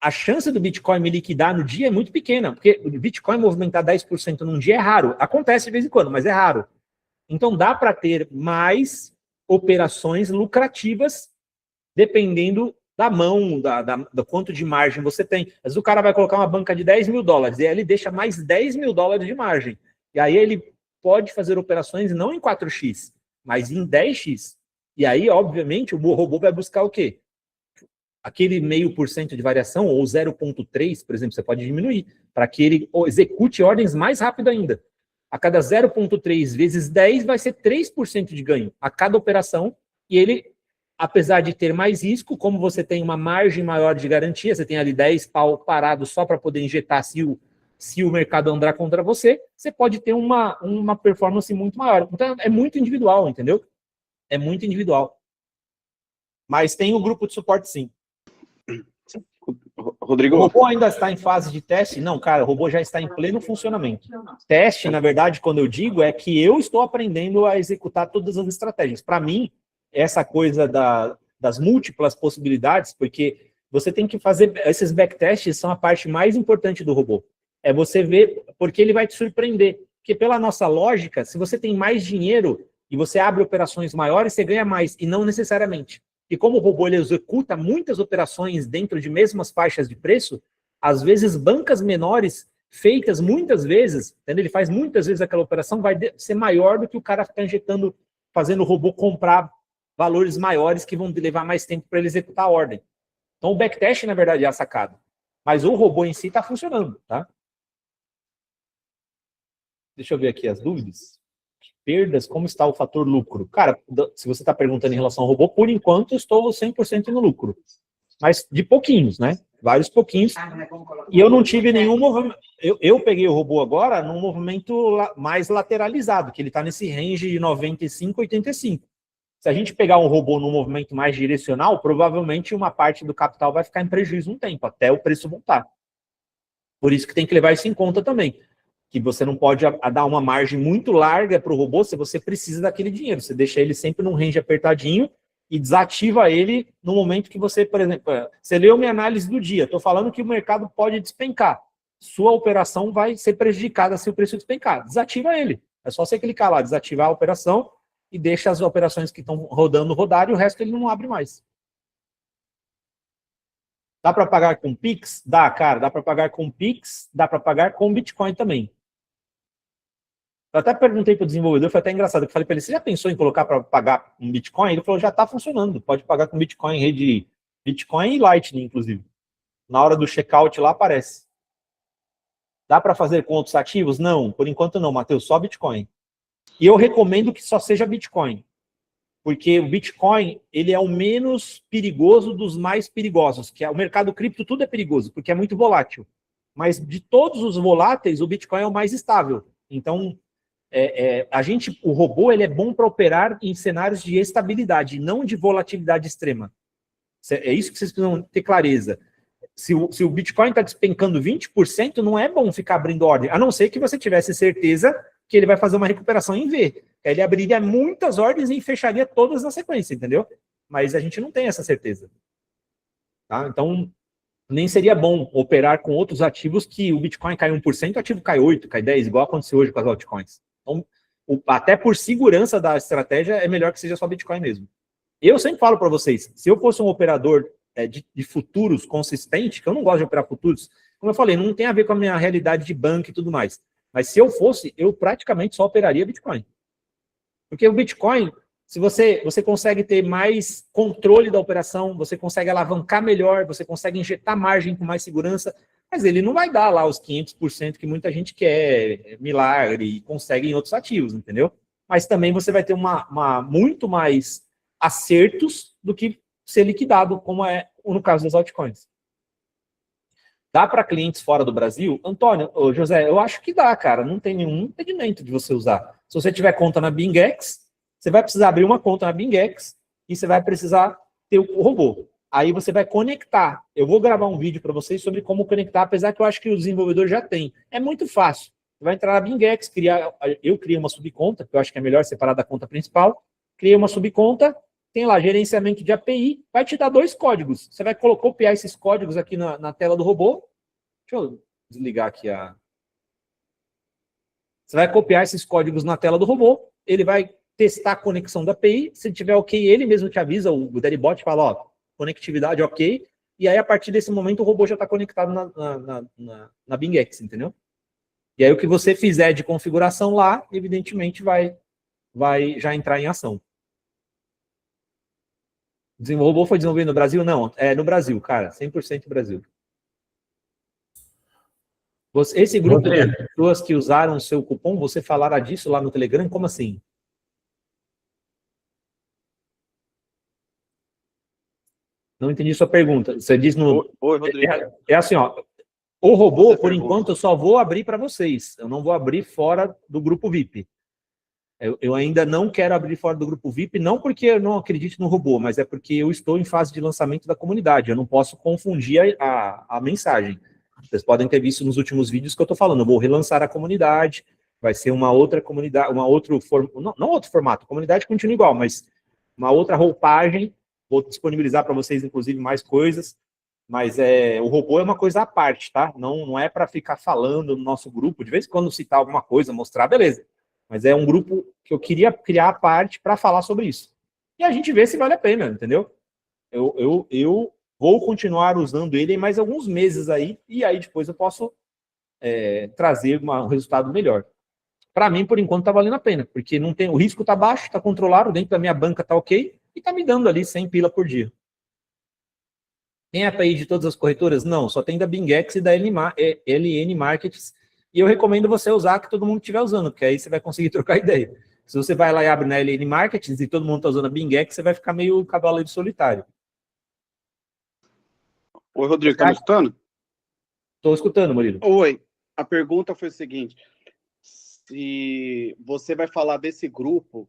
a chance do Bitcoin me liquidar no dia é muito pequena, porque o Bitcoin movimentar 10% num dia é raro. Acontece de vez em quando, mas é raro. Então dá para ter mais operações lucrativas dependendo da mão, do quanto de margem você tem. Às vezes o cara vai colocar uma banca de 10 mil dólares e aí ele deixa mais 10 mil dólares de margem. E aí ele pode fazer operações não em 4x, mas em 10x. E aí, obviamente, o robô vai buscar o quê? Aquele 0,5% de variação, ou 0,3%, por exemplo, você pode diminuir, para que ele execute ordens mais rápido ainda. A cada 0,3 vezes 10 vai ser 3% de ganho a cada operação, e ele, apesar de ter mais risco, como você tem uma margem maior de garantia, você tem ali 10 pau parado só para poder injetar se o mercado andar contra você, você pode ter uma performance muito maior. Então, é muito individual, entendeu? É muito individual. Mas tem o grupo de suporte, sim. Rodrigo. O robô ainda está em fase de teste? Não, cara, o robô já está em pleno funcionamento. Teste, na verdade, quando eu digo, é que eu estou aprendendo a executar todas as estratégias. Para mim, essa coisa das múltiplas possibilidades, porque você tem que fazer, esses backtests são a parte mais importante do robô. É você ver, porque ele vai te surpreender. Porque pela nossa lógica, se você tem mais dinheiro e você abre operações maiores, você ganha mais, e não necessariamente. E como o robô ele executa muitas operações dentro de mesmas faixas de preço, às vezes bancas menores, feitas muitas vezes, entendeu? Ele faz muitas vezes aquela operação, vai ser maior do que o cara ficar injetando, fazendo o robô comprar valores maiores que vão levar mais tempo para ele executar a ordem. Então o backtest, na verdade, é a sacada. Mas o robô em si está funcionando, tá? Deixa eu ver aqui as dúvidas. Perdas, como está o fator lucro? Cara, se você está perguntando em relação ao robô, por enquanto estou 100% no lucro. Mas de pouquinhos, né? Vários pouquinhos. E eu não tive nenhum movimento. Eu peguei o robô agora num movimento mais lateralizado, que ele está nesse range de 95 a 85. Se a gente pegar um robô num movimento mais direcional, provavelmente uma parte do capital vai ficar em prejuízo um tempo, até o preço voltar. Por isso que tem que levar isso em conta também. Que você não pode dar uma margem muito larga para o robô se você precisa daquele dinheiro. Você deixa ele sempre num range apertadinho e desativa ele no momento que você, por exemplo, você leu minha análise do dia, estou falando que o mercado pode despencar. Sua operação vai ser prejudicada se o preço despencar. Desativa ele. É só você clicar lá, desativar a operação e deixa as operações que estão rodando rodar e o resto ele não abre mais. Dá para pagar com Pix? Dá, cara. Dá para pagar com Pix, dá para pagar com Bitcoin também. Eu até perguntei para o desenvolvedor, foi até engraçado, eu falei para ele, você já pensou em colocar para pagar um Bitcoin? Ele falou, já está funcionando, pode pagar com Bitcoin, rede Bitcoin e Lightning, inclusive. Na hora do checkout lá aparece. Dá para fazer com outros ativos? Não, por enquanto não, Matheus, só Bitcoin. E eu recomendo que só seja Bitcoin, porque o Bitcoin, ele é o menos perigoso dos mais perigosos, que é o mercado cripto, tudo é perigoso, porque é muito volátil. Mas de todos os voláteis, o Bitcoin é o mais estável. Então, o robô ele é bom para operar em cenários de estabilidade, não de volatilidade extrema. É isso que vocês precisam ter clareza. Se o Bitcoin está despencando 20%, não é bom ficar abrindo ordem, a não ser que você tivesse certeza que ele vai fazer uma recuperação em V. Ele abriria muitas ordens e fecharia todas na sequência, entendeu? Mas a gente não tem essa certeza. Tá? Então, nem seria bom operar com outros ativos que o Bitcoin cai 1%, o ativo cai 8%, cai 10%, igual aconteceu hoje com as altcoins. Então, até por segurança da estratégia, é melhor que seja só Bitcoin mesmo. Eu sempre falo para vocês, se eu fosse um operador de futuros consistente, que eu não gosto de operar futuros, como eu falei, não tem a ver com a minha realidade de banco e tudo mais. Mas se eu fosse, eu praticamente só operaria Bitcoin. Porque o Bitcoin, se você consegue ter mais controle da operação, você consegue alavancar melhor, você consegue injetar margem com mais segurança, mas ele não vai dar lá os 500% que muita gente quer, milagre, e consegue em outros ativos, entendeu? Mas também você vai ter muito mais acertos do que ser liquidado, como é no caso das altcoins. Dá para clientes fora do Brasil? Antônio, José, eu acho que dá, cara. Não tem nenhum impedimento de você usar. Se você tiver conta na BingX, você vai precisar abrir uma conta na BingX e você vai precisar ter o robô. Aí você vai conectar. Eu vou gravar um vídeo para vocês sobre como conectar, apesar que eu acho que o desenvolvedor já tem. É muito fácil. Você vai entrar na BingX, eu criei uma subconta, que eu acho que é melhor separar da conta principal, criei uma subconta, tem lá gerenciamento de API, vai te dar 2 códigos. Você vai copiar esses códigos aqui na tela do robô. Deixa eu desligar aqui a... Você vai copiar esses códigos na tela do robô, ele vai testar a conexão da API, se tiver ok, ele mesmo te avisa, o Deribot fala, ó, conectividade ok, e aí a partir desse momento o robô já está conectado na BingX, entendeu? E aí o que você fizer de configuração lá, evidentemente vai já entrar em ação. O robô foi desenvolvido no Brasil? Não, é no Brasil, cara, 100% Brasil. Esse grupo de pessoas que usaram o seu cupom, você falará disso lá no Telegram? Como assim? Não entendi sua pergunta. Você diz no... Oi, Rodrigo. É assim, ó. O robô, por enquanto, eu só vou abrir para vocês. Eu não vou abrir fora do grupo VIP. Eu ainda não quero abrir fora do grupo VIP, não porque eu não acredito no robô, mas é porque eu estou em fase de lançamento da comunidade. Eu não posso confundir a mensagem. Vocês podem ter visto nos últimos vídeos que eu estou falando. Eu vou relançar a comunidade, vai ser uma outra comunidade, não outro formato, a comunidade continua igual, mas uma outra roupagem. Vou disponibilizar para vocês, inclusive, mais coisas. Mas o robô é uma coisa à parte, tá? Não é para ficar falando no nosso grupo. De vez em quando citar alguma coisa, mostrar, beleza. Mas é um grupo que eu queria criar à parte para falar sobre isso. E a gente vê se vale a pena, entendeu? Eu vou continuar usando ele em mais alguns meses aí, e aí depois eu posso trazer um resultado melhor. Para mim, por enquanto, está valendo a pena, porque não tem, o risco está baixo, está controlado, dentro da minha banca está ok, e está me dando ali 100 pila por dia. Tem API de todas as corretoras? Não, só tem da BingX e da LN Markets, e eu recomendo você usar que todo mundo estiver usando, porque aí você vai conseguir trocar ideia. Se você vai lá e abre na LN Markets e todo mundo está usando a BingX, você vai ficar meio cavaleiro solitário. Oi, Rodrigo, tá me escutando? Estou escutando, Murilo. Oi, a pergunta foi o seguinte, se você vai falar desse grupo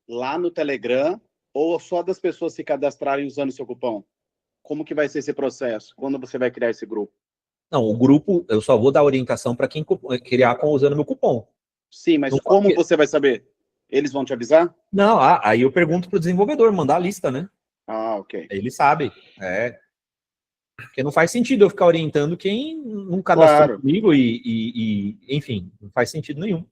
lá no Telegram ou só das pessoas se cadastrarem usando o seu cupom? Como que vai ser esse processo? Quando você vai criar esse grupo? Não, o grupo, eu só vou dar orientação para quem criar usando meu cupom. Sim, mas não como você vai saber? Eles vão te avisar? Não, aí eu pergunto para o desenvolvedor, mandar a lista, né? Ah, ok. Ele sabe, Porque não faz sentido eu ficar orientando quem não cadastrou comigo enfim, não faz sentido nenhum.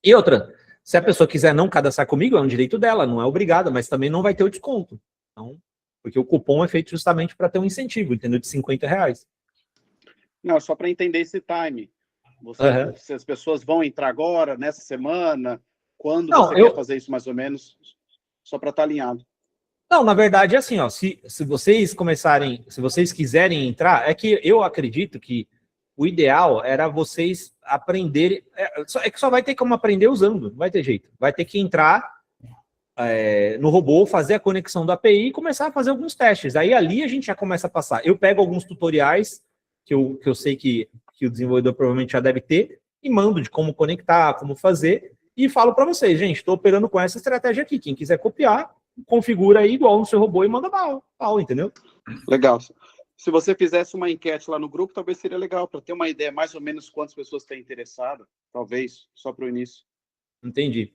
E outra, se a pessoa quiser não cadastrar comigo, é um direito dela, não é obrigada, mas também não vai ter o desconto. Então, porque o cupom é feito justamente para ter um incentivo, entendeu? De R$50. Não, só para entender esse time. Se as pessoas vão entrar agora, nessa semana, quando você quer fazer isso mais ou menos, só para estar alinhado. Não, na verdade é assim, ó, se vocês começarem, se vocês quiserem entrar, é que eu acredito que o ideal era vocês aprenderem, é que só vai ter como aprender usando, não vai ter jeito. Vai ter que entrar no robô, fazer a conexão da API e começar a fazer alguns testes. Aí ali a gente já começa a passar. Eu pego alguns tutoriais que eu sei que o desenvolvedor provavelmente já deve ter e mando de como conectar, como fazer e falo para vocês, gente, estou operando com essa estratégia aqui. Quem quiser copiar, configura aí igual no seu robô e manda pau, entendeu? Legal. Se você fizesse uma enquete lá no grupo, talvez seria legal, para ter uma ideia mais ou menos quantas pessoas têm interessado, talvez, só para o início. Entendi.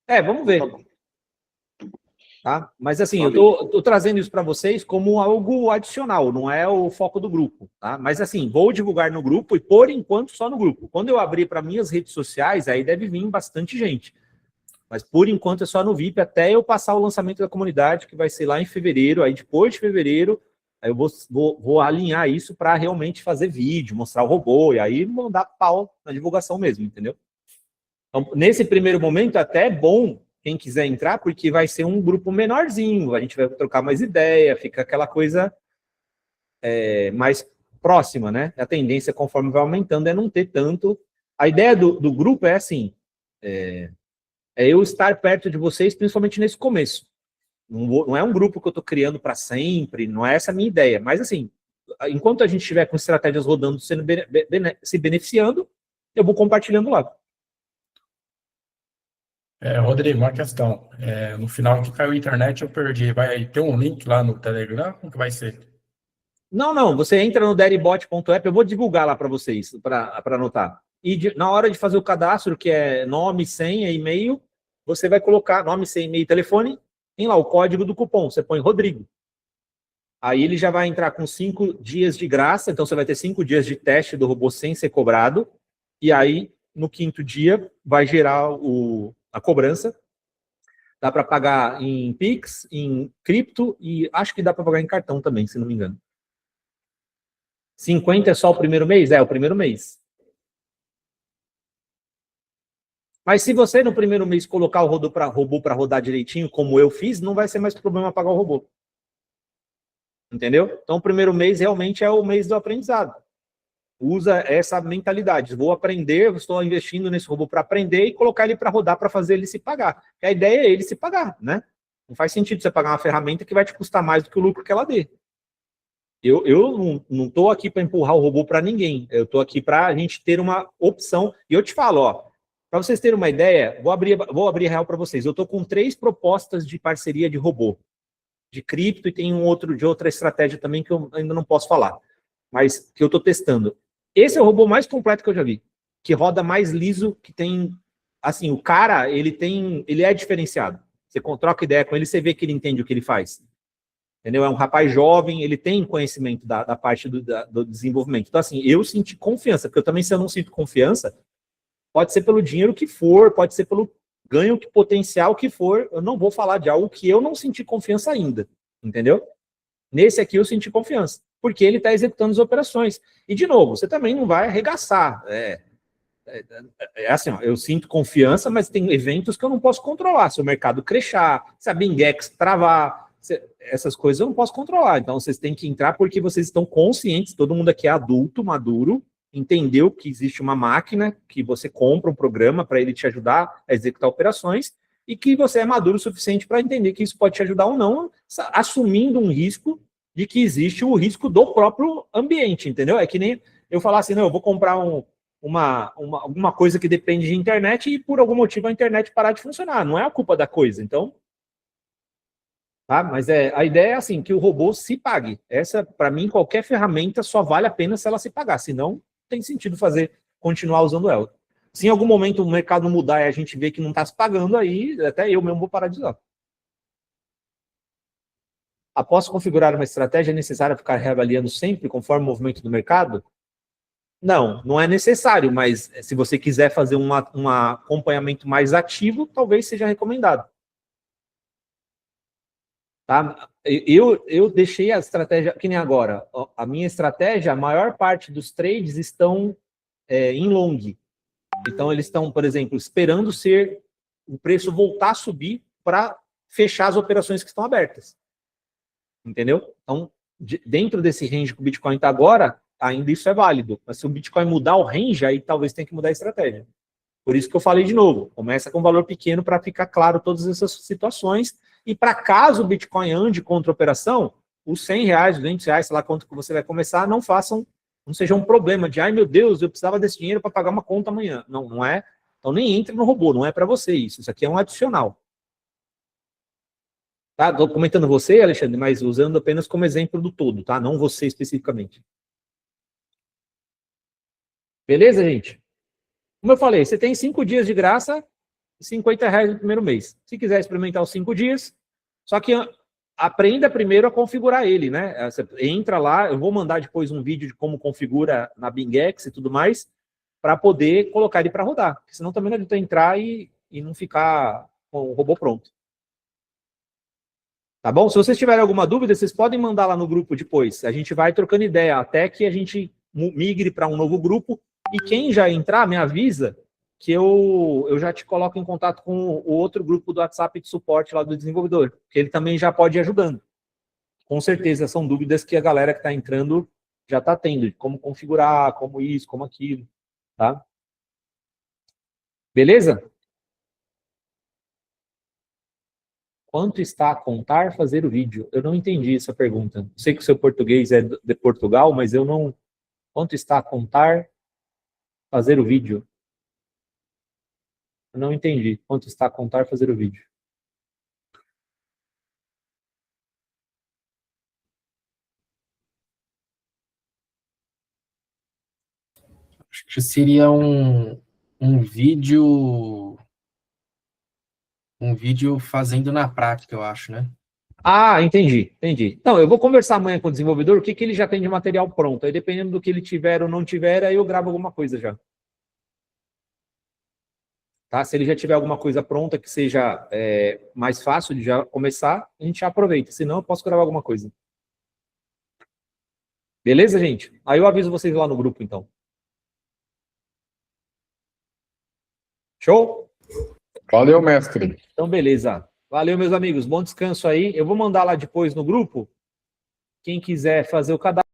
Vamos ver. Tá bom. Tá? Mas assim, eu tô trazendo isso para vocês como algo adicional, não é o foco do grupo. Tá? Mas assim, vou divulgar no grupo e por enquanto só no grupo. Quando eu abrir para minhas redes sociais, aí deve vir bastante gente. Mas por enquanto é só no VIP, até eu passar o lançamento da comunidade, que vai ser lá em fevereiro. Aí depois de fevereiro, aí eu vou alinhar isso para realmente fazer vídeo, mostrar o robô, e aí mandar pau na divulgação mesmo, entendeu? Então, nesse primeiro momento, até é bom quem quiser entrar, porque vai ser um grupo menorzinho, a gente vai trocar mais ideia, fica aquela coisa mais próxima, né? A tendência, conforme vai aumentando, é não ter tanto... A ideia do grupo é assim... eu estar perto de vocês, principalmente nesse começo. Não é um grupo que eu estou criando para sempre, não é essa a minha ideia. Mas, assim, enquanto a gente estiver com estratégias rodando, se beneficiando, eu vou compartilhando lá. Rodrigo, uma questão. No final que caiu a internet, eu perdi. Vai ter um link lá no Telegram? Como que vai ser? Não. Você entra no deribot.app, eu vou divulgar lá para vocês, para anotar. E na hora de fazer o cadastro, que é nome, senha, e-mail, você vai colocar nome, sem e-mail e telefone, tem lá o código do cupom, você põe Rodrigo. Aí ele já vai entrar com 5 dias de graça, então você vai ter 5 dias de teste do robô sem ser cobrado, e aí no 5º dia vai gerar a cobrança. Dá para pagar em Pix, em cripto, e acho que dá para pagar em cartão também, se não me engano. 50 é só o primeiro mês? É, o primeiro mês. Mas se você no primeiro mês colocar o robô para rodar direitinho, como eu fiz, não vai ser mais problema pagar o robô. Entendeu? Então o primeiro mês realmente é o mês do aprendizado. Usa essa mentalidade. Vou aprender, estou investindo nesse robô para aprender e colocar ele para rodar para fazer ele se pagar. A ideia é ele se pagar, né? Não faz sentido você pagar uma ferramenta que vai te custar mais do que o lucro que ela dê. Eu não estou aqui para empurrar o robô para ninguém. Eu estou aqui para a gente ter uma opção. E eu te falo, ó, para vocês terem uma ideia, vou abrir real para vocês. Eu estou com 3 propostas de parceria de robô, de cripto, e tem um outro de outra estratégia também que eu ainda não posso falar, mas que eu estou testando. Esse é o robô mais completo que eu já vi, que roda mais liso, que tem, assim, o cara, ele é diferenciado. Você troca ideia com ele, você vê que ele entende o que ele faz. Entendeu? É um rapaz jovem, ele tem conhecimento da parte do desenvolvimento. Então, assim, eu senti confiança, porque eu também, se eu não sinto confiança, pode ser pelo dinheiro que for, pode ser pelo ganho potencial que for, eu não vou falar de algo que eu não senti confiança ainda, entendeu? Nesse aqui eu senti confiança, porque ele está executando as operações. E, de novo, você também não vai arregaçar. Assim, ó, eu sinto confiança, mas tem eventos que eu não posso controlar. Se o mercado crechar, se a Bingex travar, essas coisas eu não posso controlar. Então, vocês têm que entrar porque vocês estão conscientes, todo mundo aqui é adulto, maduro, entendeu que existe uma máquina, que você compra um programa para ele te ajudar a executar operações, e que você é maduro o suficiente para entender que isso pode te ajudar ou não, assumindo um risco de que existe o risco do próprio ambiente, entendeu? É que nem eu falar assim, não, eu vou comprar alguma coisa que depende de internet e por algum motivo a internet parar de funcionar. Não é a culpa da coisa, então... Tá? Mas a ideia é assim, que o robô se pague. Essa, para mim, qualquer ferramenta só vale a pena se ela se pagar, senão tem sentido continuar usando ela. Se em algum momento o mercado mudar e a gente ver que não está se pagando, aí até eu mesmo vou parar de usar. Após configurar uma estratégia, é necessário ficar reavaliando sempre conforme o movimento do mercado? Não, não é necessário, mas se você quiser fazer um acompanhamento mais ativo, talvez seja recomendado. Tá? Eu deixei a estratégia, que nem agora, a minha estratégia, a maior parte dos trades estão em long. Então, eles estão, por exemplo, esperando o preço voltar a subir para fechar as operações que estão abertas. Entendeu? Então, dentro desse range que o Bitcoin está agora, ainda isso é válido. Mas se o Bitcoin mudar o range, aí talvez tenha que mudar a estratégia. Por isso que eu falei de novo, começa com valor pequeno para ficar claro todas essas situações. E para caso o Bitcoin ande contra a operação, os R$100, R$200, sei lá quanto que você vai começar, não seja um problema de, ai meu Deus, eu precisava desse dinheiro para pagar uma conta amanhã. Não, não é. Então nem entre no robô, não é para você isso. Isso aqui é um adicional. Tá? Estou comentando você, Alexandre, mas usando apenas como exemplo do todo, tá? Não você especificamente. Beleza, gente? Como eu falei, você tem 5 dias de graça, R$50 no primeiro mês. Se quiser experimentar os 5 dias, só que aprenda primeiro a configurar ele, né? Você entra lá, eu vou mandar depois um vídeo de como configura na Bingex e tudo mais, para poder colocar ele para rodar. Porque senão também não adianta entrar e não ficar com o robô pronto. Tá bom? Se vocês tiverem alguma dúvida, vocês podem mandar lá no grupo depois. A gente vai trocando ideia até que a gente migre para um novo grupo. E quem já entrar, me avisa que eu já te coloco em contato com o outro grupo do WhatsApp de suporte lá do desenvolvedor, que ele também já pode ir ajudando. Com certeza, são dúvidas que a galera que está entrando já está tendo, de como configurar, como isso, como aquilo, tá? Beleza? Quanto está a contar fazer o vídeo? Eu não entendi essa pergunta. Sei que o seu português é de Portugal, mas eu não... Quanto está a contar fazer o vídeo? Eu não entendi. Quanto está a contar fazer o vídeo? Acho que seria um vídeo Um vídeo fazendo na prática, eu acho, né? Ah, entendi. Não, eu vou conversar amanhã com o desenvolvedor, o que ele já tem de material pronto. Aí, dependendo do que ele tiver ou não tiver, aí eu gravo alguma coisa já. Tá? Se ele já tiver alguma coisa pronta que seja mais fácil de já começar, a gente já aproveita. Senão, eu posso gravar alguma coisa. Beleza, gente? Aí eu aviso vocês lá no grupo, então. Show? Valeu, mestre. Então, beleza. Valeu, meus amigos. Bom descanso aí. Eu vou mandar lá depois no grupo. Quem quiser fazer o cadastro.